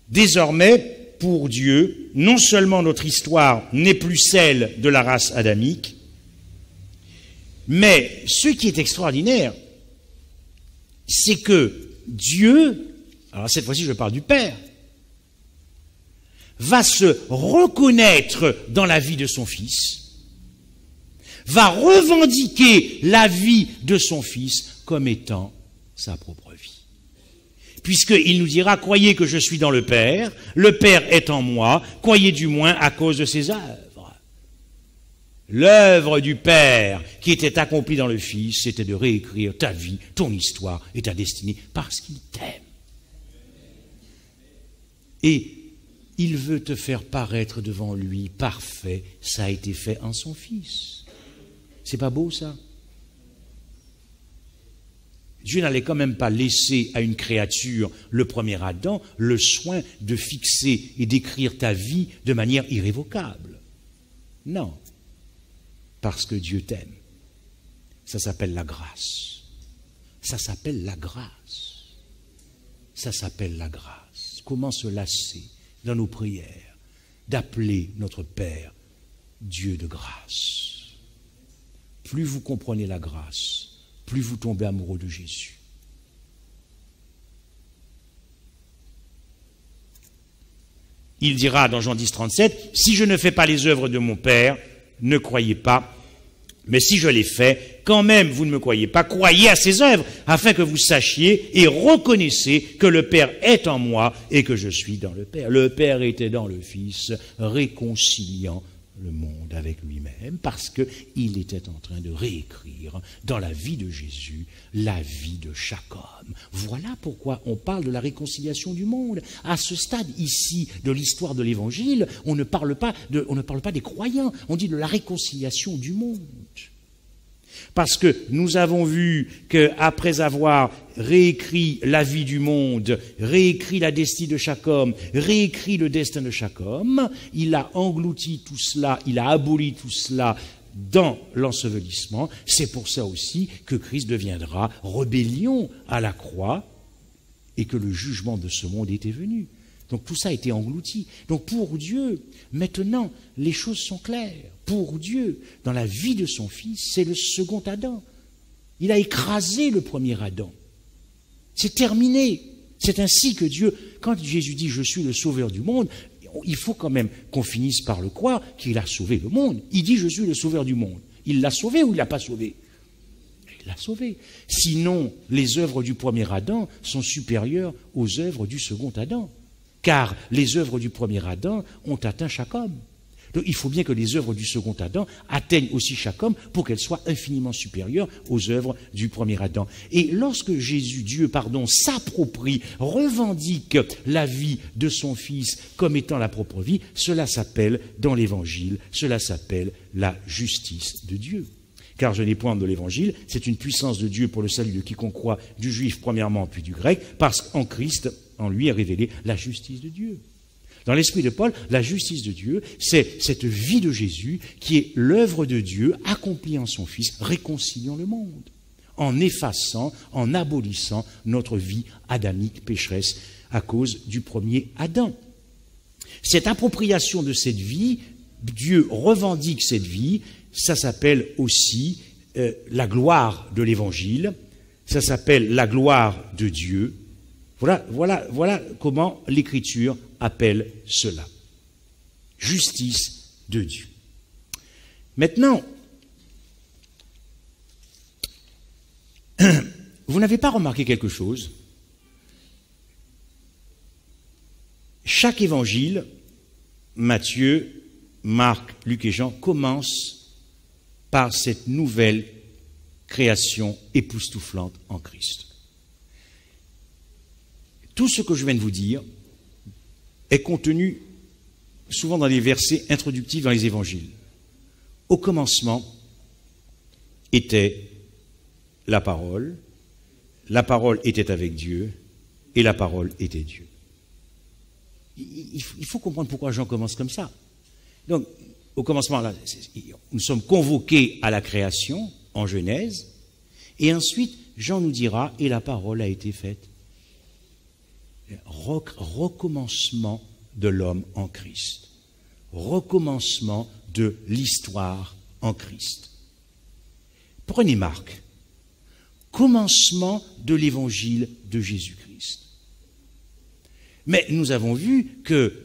Désormais, pour Dieu, non seulement notre histoire n'est plus celle de la race adamique, mais ce qui est extraordinaire, c'est que Dieu, alors cette fois-ci je parle du Père, va se reconnaître dans la vie de son Fils, va revendiquer la vie de son Fils comme étant sa propre vie. Puisqu'il nous dira, croyez que je suis dans le Père est en moi, croyez du moins à cause de ses œuvres. L'œuvre du Père qui était accomplie dans le Fils, c'était de réécrire ta vie, ton histoire et ta destinée, parce qu'il t'aime. Et il veut te faire paraître devant lui parfait, ça a été fait en son Fils. C'est pas beau ça? Dieu n'allait quand même pas laisser à une créature, le premier Adam, le soin de fixer et d'écrire ta vie de manière irrévocable. Non, parce que Dieu t'aime. Ça s'appelle la grâce. Ça s'appelle la grâce. Ça s'appelle la grâce. Comment se lasser dans nos prières d'appeler notre Père Dieu de grâce. Plus vous comprenez la grâce, plus vous tombez amoureux de Jésus. Il dira dans Jean 10, 37, « Si je ne fais pas les œuvres de mon Père, ne croyez pas. Mais si je les fais, quand même vous ne me croyez pas, croyez à ses œuvres, afin que vous sachiez et reconnaissiez que le Père est en moi et que je suis dans le Père. » Le Père était dans le Fils, réconciliant le monde avec lui-même, parce qu'il était en train de réécrire dans la vie de Jésus la vie de chaque homme. Voilà pourquoi on parle de la réconciliation du monde. À ce stade ici de l'histoire de l'Évangile, on ne parle pas des croyants, on dit de la réconciliation du monde. Parce que nous avons vu qu'après avoir réécrit la vie du monde, réécrit la destinée de chaque homme, réécrit le destin de chaque homme, il a englouti tout cela, il a aboli tout cela dans l'ensevelissement. C'est pour ça aussi que Christ deviendra rébellion à la croix et que le jugement de ce monde était venu. Donc tout ça a été englouti. Donc pour Dieu, maintenant, les choses sont claires. Pour Dieu, dans la vie de son Fils, c'est le second Adam. Il a écrasé le premier Adam. C'est terminé. C'est ainsi que Dieu, quand Jésus dit « Je suis le sauveur du monde », il faut quand même qu'on finisse par le croire qu'il a sauvé le monde. Il dit « Je suis le sauveur du monde ». Il l'a sauvé ou il ne l'a pas sauvé? Il l'a sauvé. Sinon, les œuvres du premier Adam sont supérieures aux œuvres du second Adam. Car les œuvres du premier Adam ont atteint chaque homme. Donc il faut bien que les œuvres du second Adam atteignent aussi chaque homme pour qu'elles soient infiniment supérieures aux œuvres du premier Adam. Et lorsque Dieu, s'approprie, revendique la vie de son Fils comme étant la propre vie, cela s'appelle, dans l'Évangile, cela s'appelle la justice de Dieu. Car je n'ai point de l'Évangile, c'est une puissance de Dieu pour le salut de quiconque croit, du juif premièrement, puis du grec, parce qu'en Christ, en lui est révélée la justice de Dieu. Dans l'esprit de Paul, la justice de Dieu, c'est cette vie de Jésus qui est l'œuvre de Dieu accomplie en son Fils, réconciliant le monde, en effaçant, en abolissant notre vie adamique pécheresse à cause du premier Adam. Cette appropriation de cette vie, Dieu revendique cette vie, ça s'appelle aussi la gloire de l'Évangile, ça s'appelle la gloire de Dieu. Voilà comment l'Écriture appelle cela. Justice de Dieu. Maintenant, vous n'avez pas remarqué quelque chose? Chaque évangile, Matthieu, Marc, Luc et Jean, commence par cette nouvelle création époustouflante en Christ. Tout ce que je viens de vous dire est contenu souvent dans les versets introductifs dans les évangiles. Au commencement était la parole était avec Dieu, et la parole était Dieu. Il faut comprendre pourquoi Jean commence comme ça. Donc, au commencement, là, nous sommes convoqués à la création, en Genèse, et ensuite, Jean nous dira, et la parole a été faite. Recommencement de l'homme en Christ. Recommencement de l'histoire en Christ. Prenez Marc. Commencement de l'évangile de Jésus-Christ. Mais nous avons vu que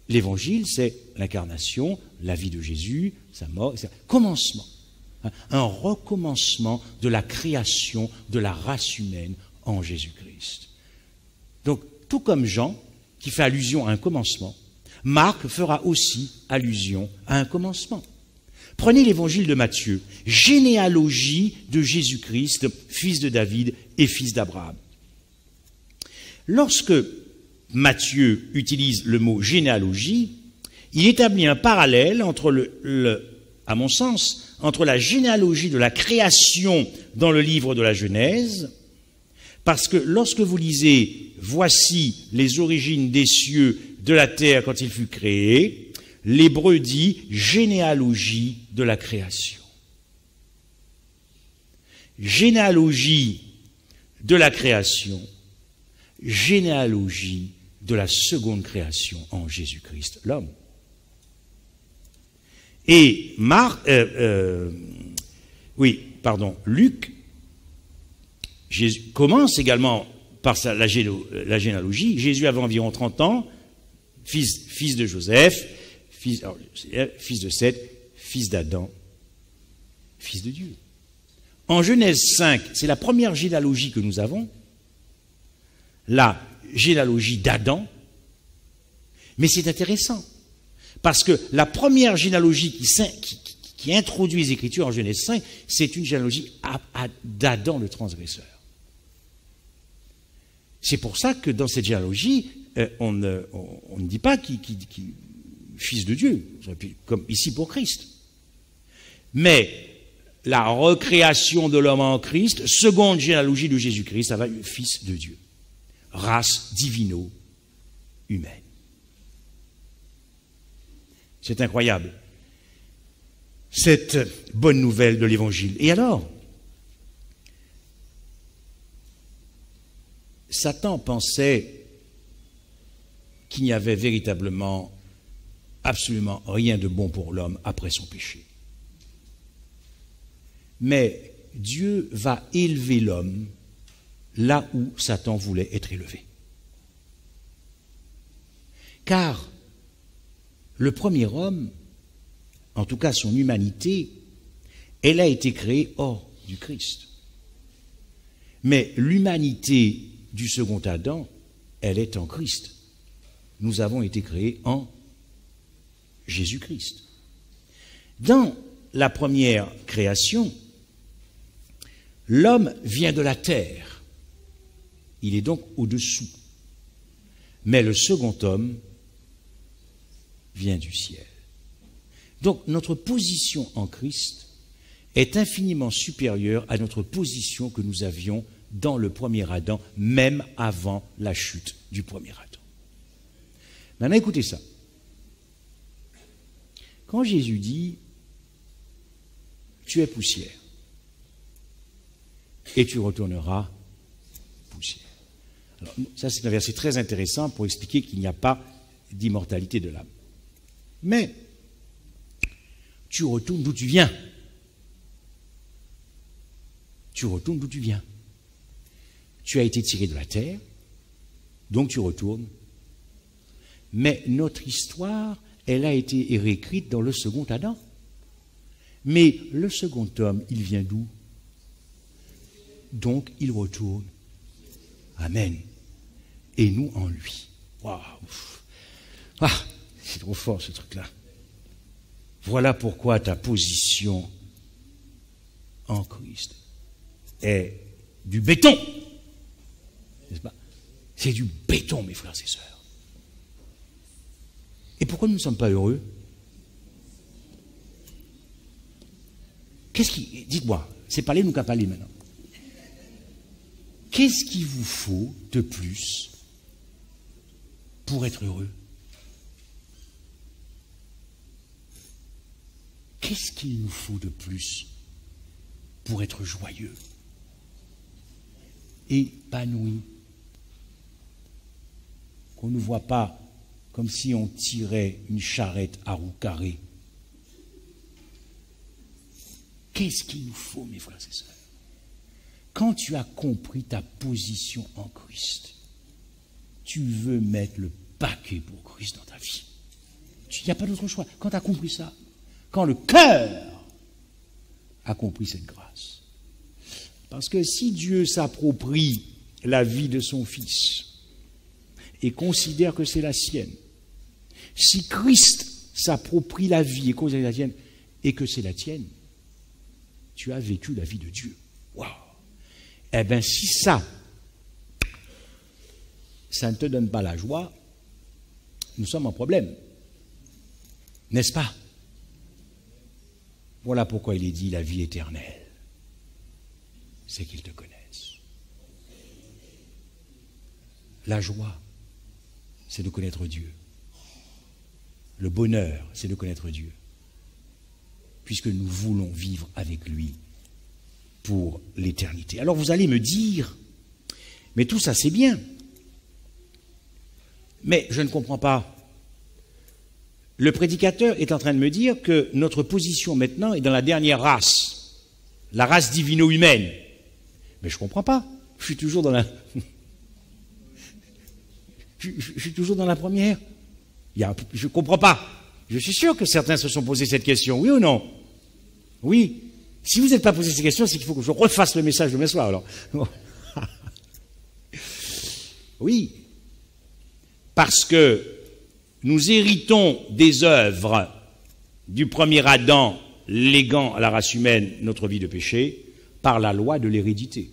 l'évangile, c'est l'incarnation, la vie de Jésus, sa mort, etc. Commencement. Un recommencement de la création de la race humaine en Jésus-Christ. Donc, tout comme Jean, qui fait allusion à un commencement, Marc fera aussi allusion à un commencement. Prenez l'évangile de Matthieu, généalogie de Jésus-Christ, fils de David et fils d'Abraham. Lorsque Matthieu utilise le mot généalogie, il établit un parallèle entre à mon sens, entre la généalogie de la création dans le livre de la Genèse, parce que lorsque vous lisez « Voici les origines des cieux, de la terre quand il fut créé », l'hébreu dit « généalogie de la création ». Généalogie de la création, généalogie de la seconde création en Jésus-Christ, l'homme. Et Luc commence également par la généalogie. Jésus avait environ 30 ans, fils de Joseph, fils de Seth, fils d'Adam, fils de Dieu. En Genèse 5, c'est la première généalogie que nous avons, la généalogie d'Adam, mais c'est intéressant. Parce que la première généalogie qui introduit les Écritures en Genèse 5, c'est une généalogie d'Adam le transgresseur. C'est pour ça que dans cette généalogie, on ne dit pas qu'il fils de Dieu, comme ici pour Christ. Mais la recréation de l'homme en Christ, seconde généalogie de Jésus-Christ, ça va fils de Dieu, race divino-humaine. C'est incroyable, cette bonne nouvelle de l'Évangile. Et alors, Satan pensait qu'il n'y avait véritablement absolument rien de bon pour l'homme après son péché. Mais Dieu va élever l'homme là où Satan voulait être élevé. Car le premier homme, en tout cas son humanité, elle a été créée hors du Christ. Mais l'humanité du second Adam, elle est en Christ. Nous avons été créés en Jésus-Christ. Dans la première création, l'homme vient de la terre. Il est donc au-dessous. Mais le second homme vient du ciel. Donc notre position en Christ est infiniment supérieure à notre position que nous avions dans le premier Adam, même avant la chute du premier Adam. Maintenant, écoutez ça. Quand Jésus dit « Tu es poussière, et tu retourneras poussière ». Alors, ça, c'est un verset très intéressant pour expliquer qu'il n'y a pas d'immortalité de l'âme. Mais tu retournes d'où tu viens. Tu retournes d'où tu viens. Tu as été tiré de la terre, donc tu retournes. Mais notre histoire, elle a été réécrite dans le second Adam. Mais le second homme, il vient d'où? Donc il retourne. Amen. Et nous en lui. Waouh! Ah, c'est trop fort ce truc-là. Voilà pourquoi ta position en Christ est du béton. N'est-ce pas? C'est du béton, mes frères et sœurs. Et pourquoi nous ne sommes pas heureux? Dites-moi, c'est parler, nous qu'à parler maintenant. Qu'est-ce qu'il vous faut de plus pour être heureux? Qu'est-ce qu'il nous faut de plus pour être joyeux, épanoui, qu'on ne voit pas comme si on tirait une charrette à roues carrées? Qu'est-ce qu'il nous faut, mes frères et sœurs? Quand tu as compris ta position en Christ, tu veux mettre le paquet pour Christ dans ta vie. Il n'y a pas d'autre choix. Quand tu as compris ça, quand le cœur a compris cette grâce. Parce que si Dieu s'approprie la vie de son Fils et considère que c'est la sienne, si Christ s'approprie la vie et considère la sienne et que c'est la tienne, tu as vécu la vie de Dieu. Waouh! Eh bien, si ça ne te donne pas la joie, nous sommes en problème. N'est-ce pas? Voilà pourquoi il est dit la vie éternelle, c'est qu'ils te connaissent. La joie, c'est de connaître Dieu. Le bonheur, c'est de connaître Dieu. Puisque nous voulons vivre avec lui pour l'éternité. Alors vous allez me dire, mais tout ça c'est bien. Mais je ne comprends pas. Le prédicateur est en train de me dire que notre position maintenant est dans la dernière race, la race divino-humaine. Mais je ne comprends pas. Je suis toujours dans la... je suis toujours dans la première. Je ne comprends pas. Je suis sûr que certains se sont posés cette question, oui ou non? Oui. Si vous n'êtes pas posé cette question, c'est qu'il faut que je refasse le message demain soir. Alors. Oui. Parce que nous héritons des œuvres du premier Adam léguant à la race humaine notre vie de péché par la loi de l'hérédité.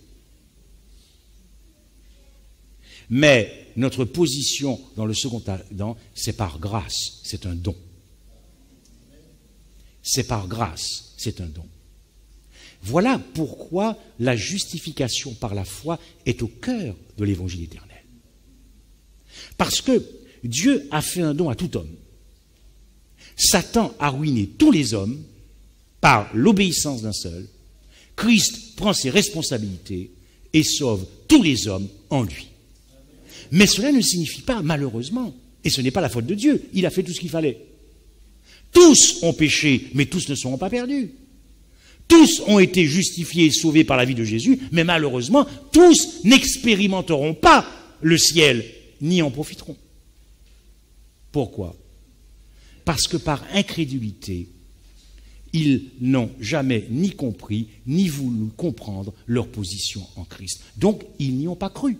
Mais notre position dans le second Adam, c'est par grâce, c'est un don. C'est par grâce, c'est un don. Voilà pourquoi la justification par la foi est au cœur de l'évangile éternel. Parce que Dieu a fait un don à tout homme. Satan a ruiné tous les hommes par l'obéissance d'un seul. Christ prend ses responsabilités et sauve tous les hommes en lui. Mais cela ne signifie pas, malheureusement, et ce n'est pas la faute de Dieu, il a fait tout ce qu'il fallait. Tous ont péché, mais tous ne seront pas perdus. Tous ont été justifiés et sauvés par la vie de Jésus, mais malheureusement, tous n'expérimenteront pas le ciel, ni en profiteront. Pourquoi? Parce que par incrédulité, ils n'ont jamais ni compris, ni voulu comprendre leur position en Christ. Donc, ils n'y ont pas cru.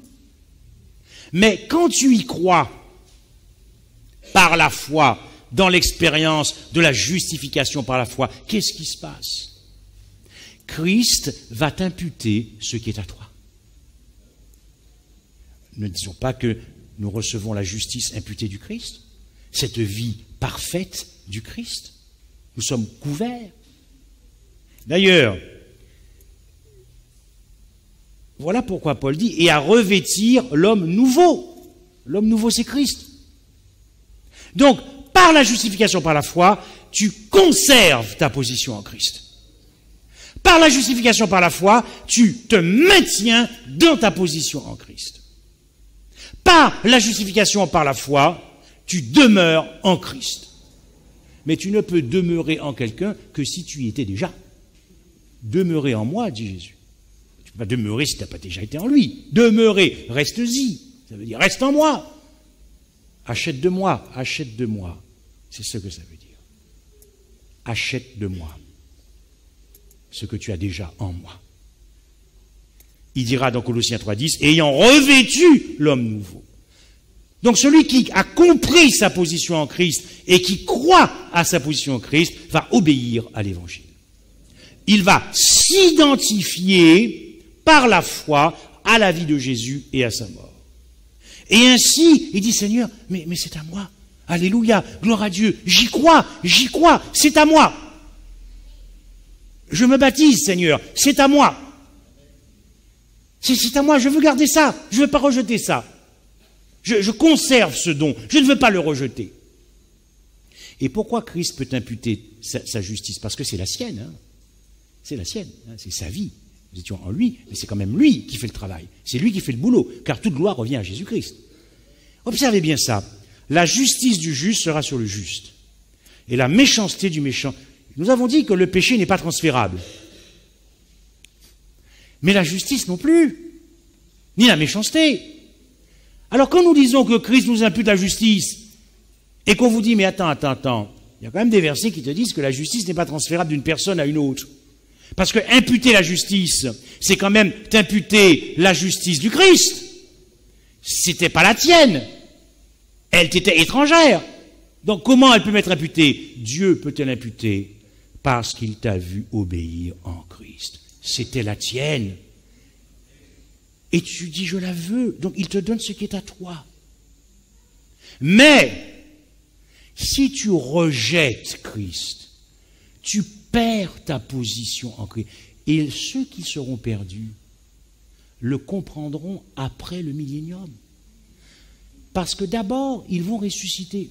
Mais quand tu y crois, par la foi, dans l'expérience de la justification par la foi, qu'est-ce qui se passe? Christ va t'imputer ce qui est à toi. Ne disons pas que nous recevons la justice imputée du Christ, cette vie parfaite du Christ. Nous sommes couverts. D'ailleurs, voilà pourquoi Paul dit, et à revêtir l'homme nouveau. L'homme nouveau, c'est Christ. Donc, par la justification par la foi, tu conserves ta position en Christ. Par la justification par la foi, tu te maintiens dans ta position en Christ. Par la justification par la foi, tu demeures en Christ. Mais tu ne peux demeurer en quelqu'un que si tu y étais déjà. Demeurer en moi, dit Jésus. Tu ne peux pas demeurer si tu n'as pas déjà été en lui. Demeurer, reste-y. Ça veut dire reste en moi. Achète de moi, achète de moi. C'est ce que ça veut dire. Achète de moi ce que tu as déjà en moi. Il dira dans Colossiens 3,10, ayant revêtu l'homme nouveau. Donc celui qui a compris sa position en Christ et qui croit à sa position en Christ va obéir à l'évangile. Il va s'identifier par la foi à la vie de Jésus et à sa mort. Et ainsi, il dit, Seigneur, mais c'est à moi. Alléluia, gloire à Dieu. J'y crois, c'est à moi. Je me baptise, Seigneur, c'est à moi. C'est à moi, je veux garder ça, je ne veux pas rejeter ça. Je conserve ce don, je ne veux pas le rejeter. Et pourquoi Christ peut imputer sa justice? Parce que c'est la sienne. Hein. C'est la sienne, hein, c'est sa vie. Nous étions en lui, mais c'est quand même lui qui fait le travail. C'est lui qui fait le boulot, car toute gloire revient à Jésus-Christ. Observez bien ça. La justice du juste sera sur le juste. Et la méchanceté du méchant. Nous avons dit que le péché n'est pas transférable. Mais la justice non plus. Ni la méchanceté. Alors quand nous disons que Christ nous impute la justice, et qu'on vous dit, mais attends, il y a quand même des versets qui te disent que la justice n'est pas transférable d'une personne à une autre. Parce que imputer la justice, c'est quand même t'imputer la justice du Christ. C'était pas la tienne. Elle t'était étrangère. Donc comment elle peut m'être imputée? Dieu peut te l'imputer parce qu'il t'a vu obéir en Christ. C'était la tienne. Et tu dis, je la veux. Donc il te donne ce qui est à toi. Mais, si tu rejettes Christ, tu perds ta position en Christ. Et ceux qui seront perdus le comprendront après le millénium. Parce que d'abord, ils vont ressusciter.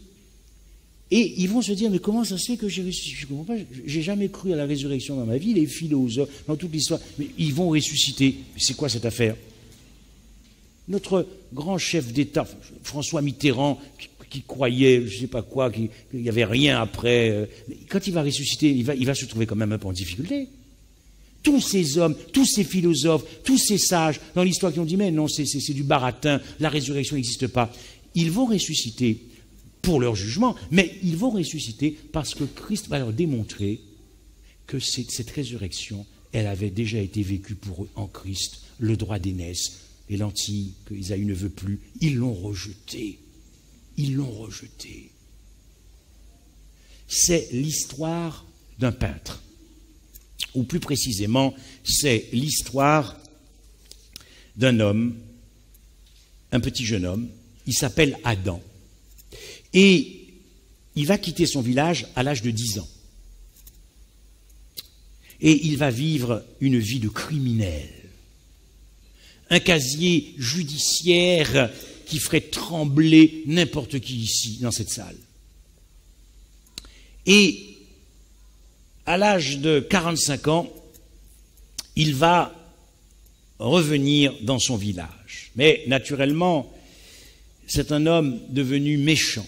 Et ils vont se dire, mais comment ça se fait que j'ai ressuscité? Je ne comprends pas, j'ai jamais cru à la résurrection dans ma vie, les philosophes, dans toute l'histoire. Mais ils vont ressusciter. C'est quoi cette affaire? Notre grand chef d'État, François Mitterrand, qui croyait, je ne sais pas quoi, qu'il n'y avait rien après, quand il va ressusciter, il va se trouver quand même un peu en difficulté. Tous ces hommes, tous ces philosophes, tous ces sages dans l'histoire qui ont dit, mais non, c'est du baratin, la résurrection n'existe pas. Ils vont ressusciter pour leur jugement, mais ils vont ressusciter parce que Christ va leur démontrer que cette résurrection, elle avait déjà été vécue pour eux en Christ, le droit d'aînesse, les lentilles que Isaïe ne veut plus, ils l'ont rejeté. Ils l'ont rejeté. C'est l'histoire d'un peintre. Ou plus précisément, c'est l'histoire d'un homme, un petit jeune homme, il s'appelle Adam. Et il va quitter son village à l'âge de 10 ans. Et il va vivre une vie de criminel. Un casier judiciaire qui ferait trembler n'importe qui ici, dans cette salle. Et à l'âge de 45 ans, il va revenir dans son village. Mais naturellement, c'est un homme devenu méchant,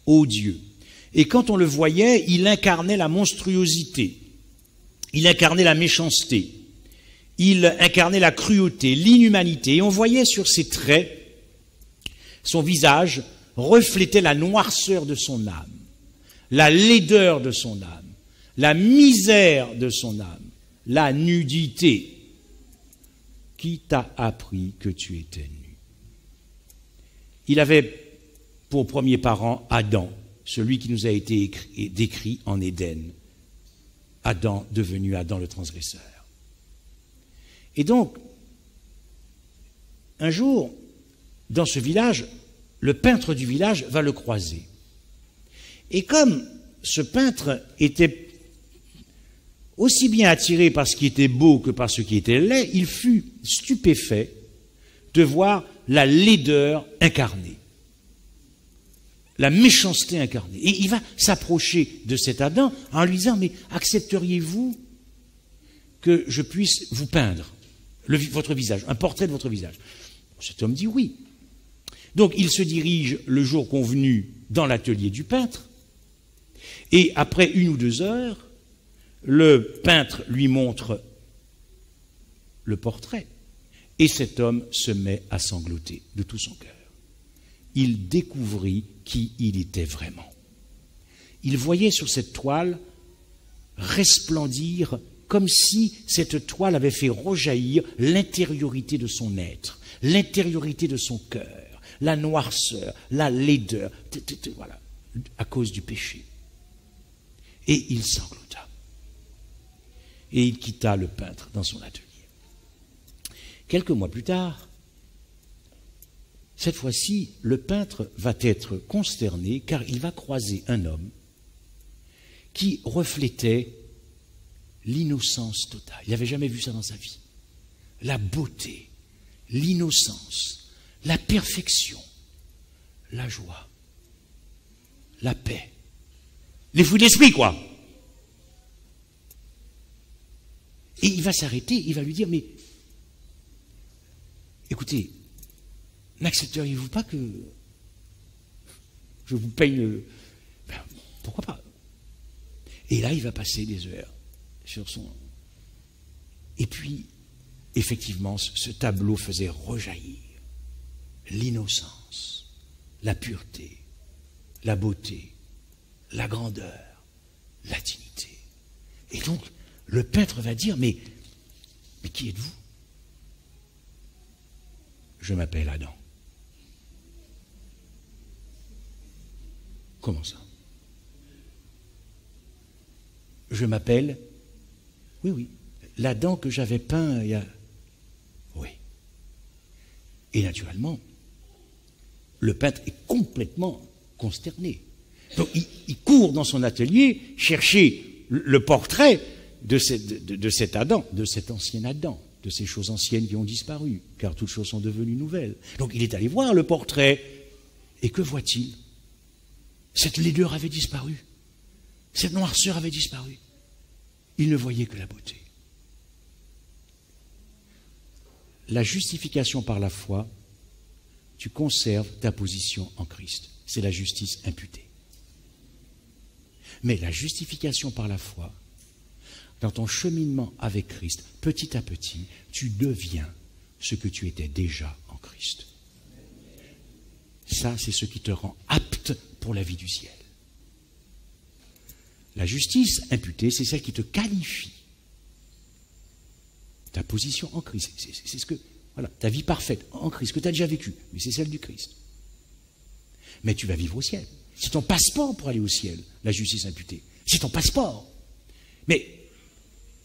odieux. Et quand on le voyait, il incarnait la monstruosité, il incarnait la méchanceté, il incarnait la cruauté, l'inhumanité. Et on voyait sur ses traits, son visage reflétait la noirceur de son âme, la laideur de son âme, la misère de son âme, la nudité. Qui t'a appris que tu étais nu? Il avait pour premier parent Adam, celui qui nous a été décrit en Éden. Adam devenu Adam le transgresseur. Et donc, un jour, dans ce village, le peintre du village va le croiser. Et comme ce peintre était aussi bien attiré par ce qui était beau que par ce qui était laid, il fut stupéfait de voir la laideur incarnée, la méchanceté incarnée. Et il va s'approcher de cet Adam en lui disant, mais accepteriez-vous que je puisse vous peindre votre visage, un portrait de votre visage? Cet homme dit oui. Donc il se dirige le jour convenu dans l'atelier du peintre, et après 1 ou 2 heures, le peintre lui montre le portrait, et cet homme se met à sangloter de tout son cœur. Il découvrit qui il était vraiment. Il voyait sur cette toile resplendir comme si cette toile avait fait rejaillir l'intériorité de son être, l'intériorité de son cœur, la noirceur, la laideur, voilà, à cause du péché. Et il sanglota. Et il quitta le peintre dans son atelier. Quelques mois plus tard, cette fois-ci, le peintre va être consterné car il va croiser un homme qui reflétait l'innocence totale. Il n'avait jamais vu ça dans sa vie. La beauté, l'innocence, la perfection, la joie, la paix, les fruits d'esprit, quoi. Et il va s'arrêter, il va lui dire, mais écoutez, n'accepteriez-vous pas que je vous peigne ben, pourquoi pas? Et là, il va passer des heures sur son... Et puis, effectivement, ce tableau faisait rejaillir l'innocence, la pureté, la beauté, la grandeur, la dignité. Et donc, le peintre va dire, mais qui êtes-vous? Je m'appelle Adam. Comment ça? Je m'appelle, oui, l'Adam que j'avais peint il y a... Oui. Et naturellement, le peintre est complètement consterné. Donc il court dans son atelier chercher le portrait de cet Adam, de cet ancien Adam, de ces choses anciennes qui ont disparu, car toutes choses sont devenues nouvelles. Donc il est allé voir le portrait, et que voit-il? Cette laideur avait disparu, cette noirceur avait disparu. Il ne voyait que la beauté. La justification par la foi, tu conserves ta position en Christ. C'est la justice imputée. Mais la justification par la foi, dans ton cheminement avec Christ, petit à petit, tu deviens ce que tu étais déjà en Christ. Ça, c'est ce qui te rend apte pour la vie du ciel. La justice imputée, c'est celle qui te qualifie. Ta position en Christ, c'est ce que... Voilà, ta vie parfaite en Christ, que tu as déjà vécue, mais c'est celle du Christ. Mais tu vas vivre au ciel. C'est ton passeport pour aller au ciel, la justice imputée. C'est ton passeport. Mais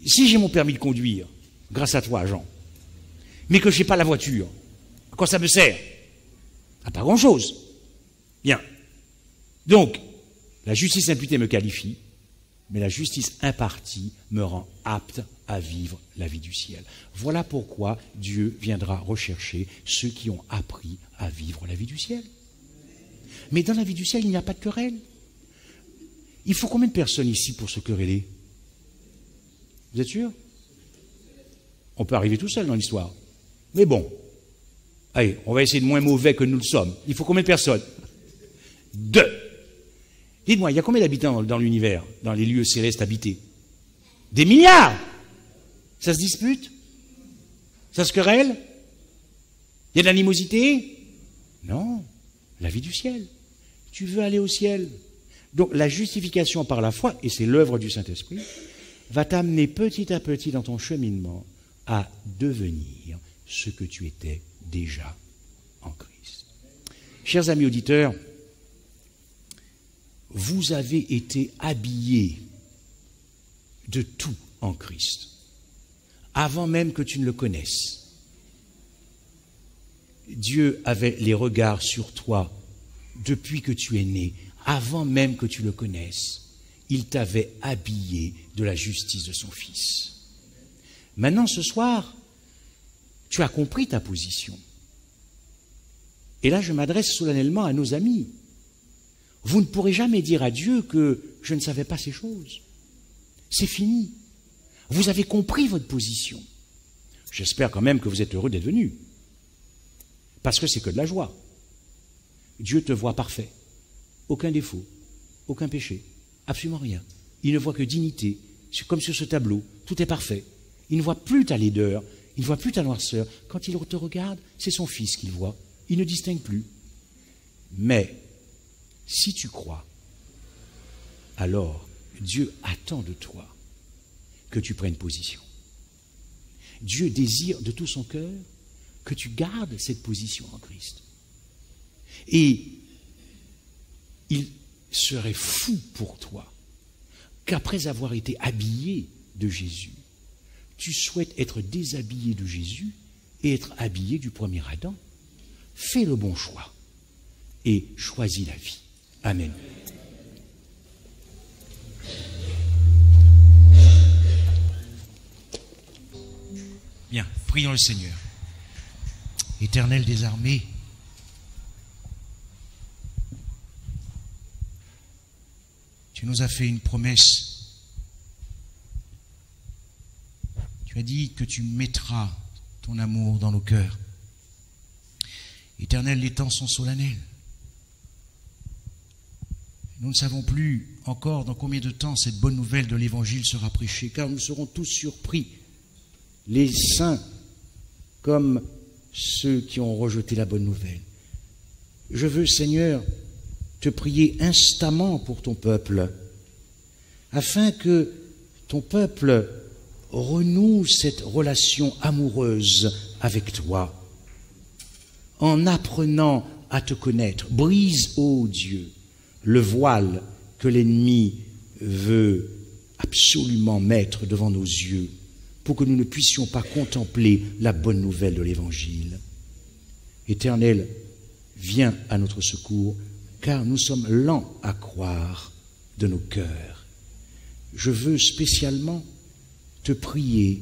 si j'ai mon permis de conduire, grâce à toi, Jean, mais que je n'ai pas la voiture, à quoi ça me sert? À pas grand-chose. Bien. Donc, la justice imputée me qualifie, mais la justice impartie me rend apte à vivre la vie du ciel. Voilà pourquoi Dieu viendra rechercher ceux qui ont appris à vivre la vie du ciel. Mais dans la vie du ciel, il n'y a pas de querelle. Il faut combien de personnes ici pour se quereller? Vous êtes sûr? On peut arriver tout seul dans l'histoire. Mais bon, allez, on va essayer de moins mauvais que nous le sommes. Il faut combien de personnes? 2. Dites-moi, il y a combien d'habitants dans l'univers, dans les lieux célestes habités? Des milliards! Ça se dispute? Ça se querelle? Il y a de l'animosité? Non, la vie du ciel. Tu veux aller au ciel. Donc la justification par la foi, et c'est l'œuvre du Saint-Esprit, va t'amener petit à petit dans ton cheminement à devenir ce que tu étais déjà en Christ. Chers amis auditeurs, vous avez été habillés de tout en Christ, avant même que tu ne le connaisses. Dieu avait les regards sur toi depuis que tu es né, avant même que tu le connaisses. Il t'avait habillé de la justice de son Fils. Maintenant, ce soir, tu as compris ta position. Et là, je m'adresse solennellement à nos amis. Vous ne pourrez jamais dire à Dieu que je ne savais pas ces choses. C'est fini. Vous avez compris votre position. J'espère quand même que vous êtes heureux d'être venus. Parce que c'est que de la joie. Dieu te voit parfait. Aucun défaut, aucun péché, absolument rien. Il ne voit que dignité. C'est comme sur ce tableau, tout est parfait. Il ne voit plus ta laideur, il ne voit plus ta noirceur. Quand il te regarde, c'est son Fils qu'il voit. Il ne distingue plus. Mais, si tu crois, alors Dieu attend de toi que tu prennes position. Dieu désire de tout son cœur que tu gardes cette position en Christ. Et il serait fou pour toi qu'après avoir été habillé de Jésus, tu souhaites être déshabillé de Jésus et être habillé du premier Adam. Fais le bon choix et choisis la vie. Amen. Bien, prions le Seigneur. Éternel des armées, tu nous as fait une promesse. Tu as dit que tu mettras ton amour dans nos cœurs. Éternel, les temps sont solennels. Nous ne savons plus encore dans combien de temps cette bonne nouvelle de l'Évangile sera prêchée, car nous serons tous surpris, les saints comme ceux qui ont rejeté la bonne nouvelle. Je veux, Seigneur, te prier instamment pour ton peuple, afin que ton peuple renoue cette relation amoureuse avec toi, en apprenant à te connaître. Brise, ô Dieu, le voile que l'ennemi veut absolument mettre devant nos yeux, pour que nous ne puissions pas contempler la bonne nouvelle de l'Évangile. Éternel, viens à notre secours, car nous sommes lents à croire de nos cœurs. Je veux spécialement te prier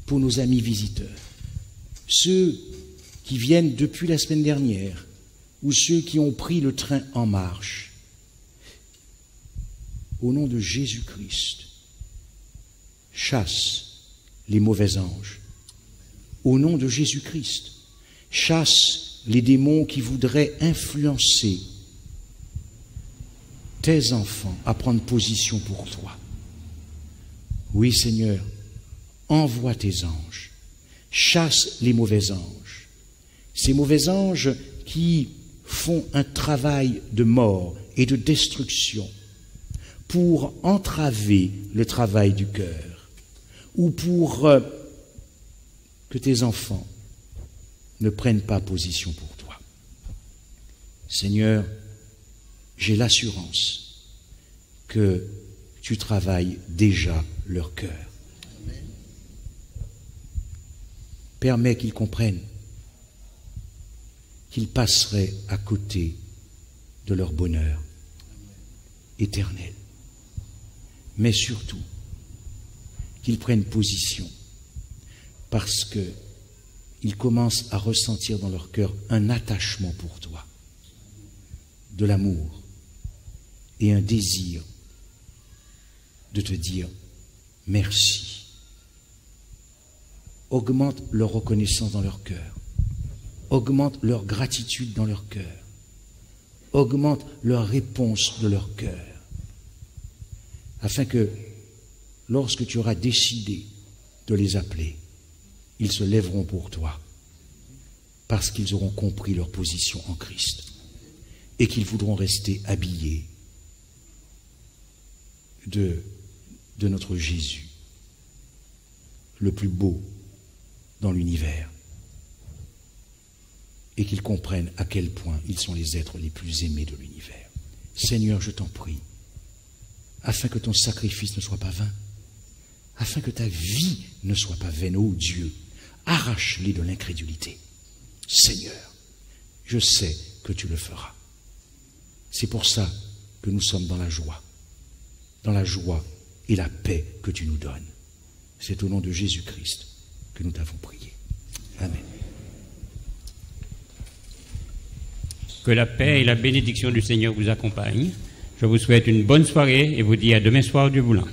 pour nos amis visiteurs, ceux qui viennent depuis la semaine dernière, ou ceux qui ont pris le train en marche. Au nom de Jésus-Christ, chasse les mauvais anges. Au nom de Jésus-Christ, chasse les démons qui voudraient influencer tes enfants à prendre position pour toi. Oui, Seigneur, envoie tes anges, chasse les mauvais anges, ces mauvais anges qui font un travail de mort et de destruction pour entraver le travail du cœur, ou pour que tes enfants ne prennent pas position pour toi. Seigneur, j'ai l'assurance que tu travailles déjà leur cœur. Permets qu'ils comprennent qu'ils passeraient à côté de leur bonheur éternel. Mais surtout, qu'ils prennent position parce qu'ils commencent à ressentir dans leur cœur un attachement pour toi, de l'amour et un désir de te dire merci. Augmente leur reconnaissance dans leur cœur, augmente leur gratitude dans leur cœur, augmente leur réponse de leur cœur, afin que lorsque tu auras décidé de les appeler, ils se lèveront pour toi, parce qu'ils auront compris leur position en Christ et qu'ils voudront rester habillés de notre Jésus, le plus beau dans l'univers, et qu'ils comprennent à quel point ils sont les êtres les plus aimés de l'univers. Seigneur, je t'en prie, afin que ton sacrifice ne soit pas vain, afin que ta vie ne soit pas vaine, ô Dieu, arrache-les de l'incrédulité. Seigneur, je sais que tu le feras. C'est pour ça que nous sommes dans la joie et la paix que tu nous donnes. C'est au nom de Jésus-Christ que nous t'avons prié. Amen. Que la paix et la bénédiction du Seigneur vous accompagnent. Je vous souhaite une bonne soirée et vous dis à demain soir, Dieu voulant.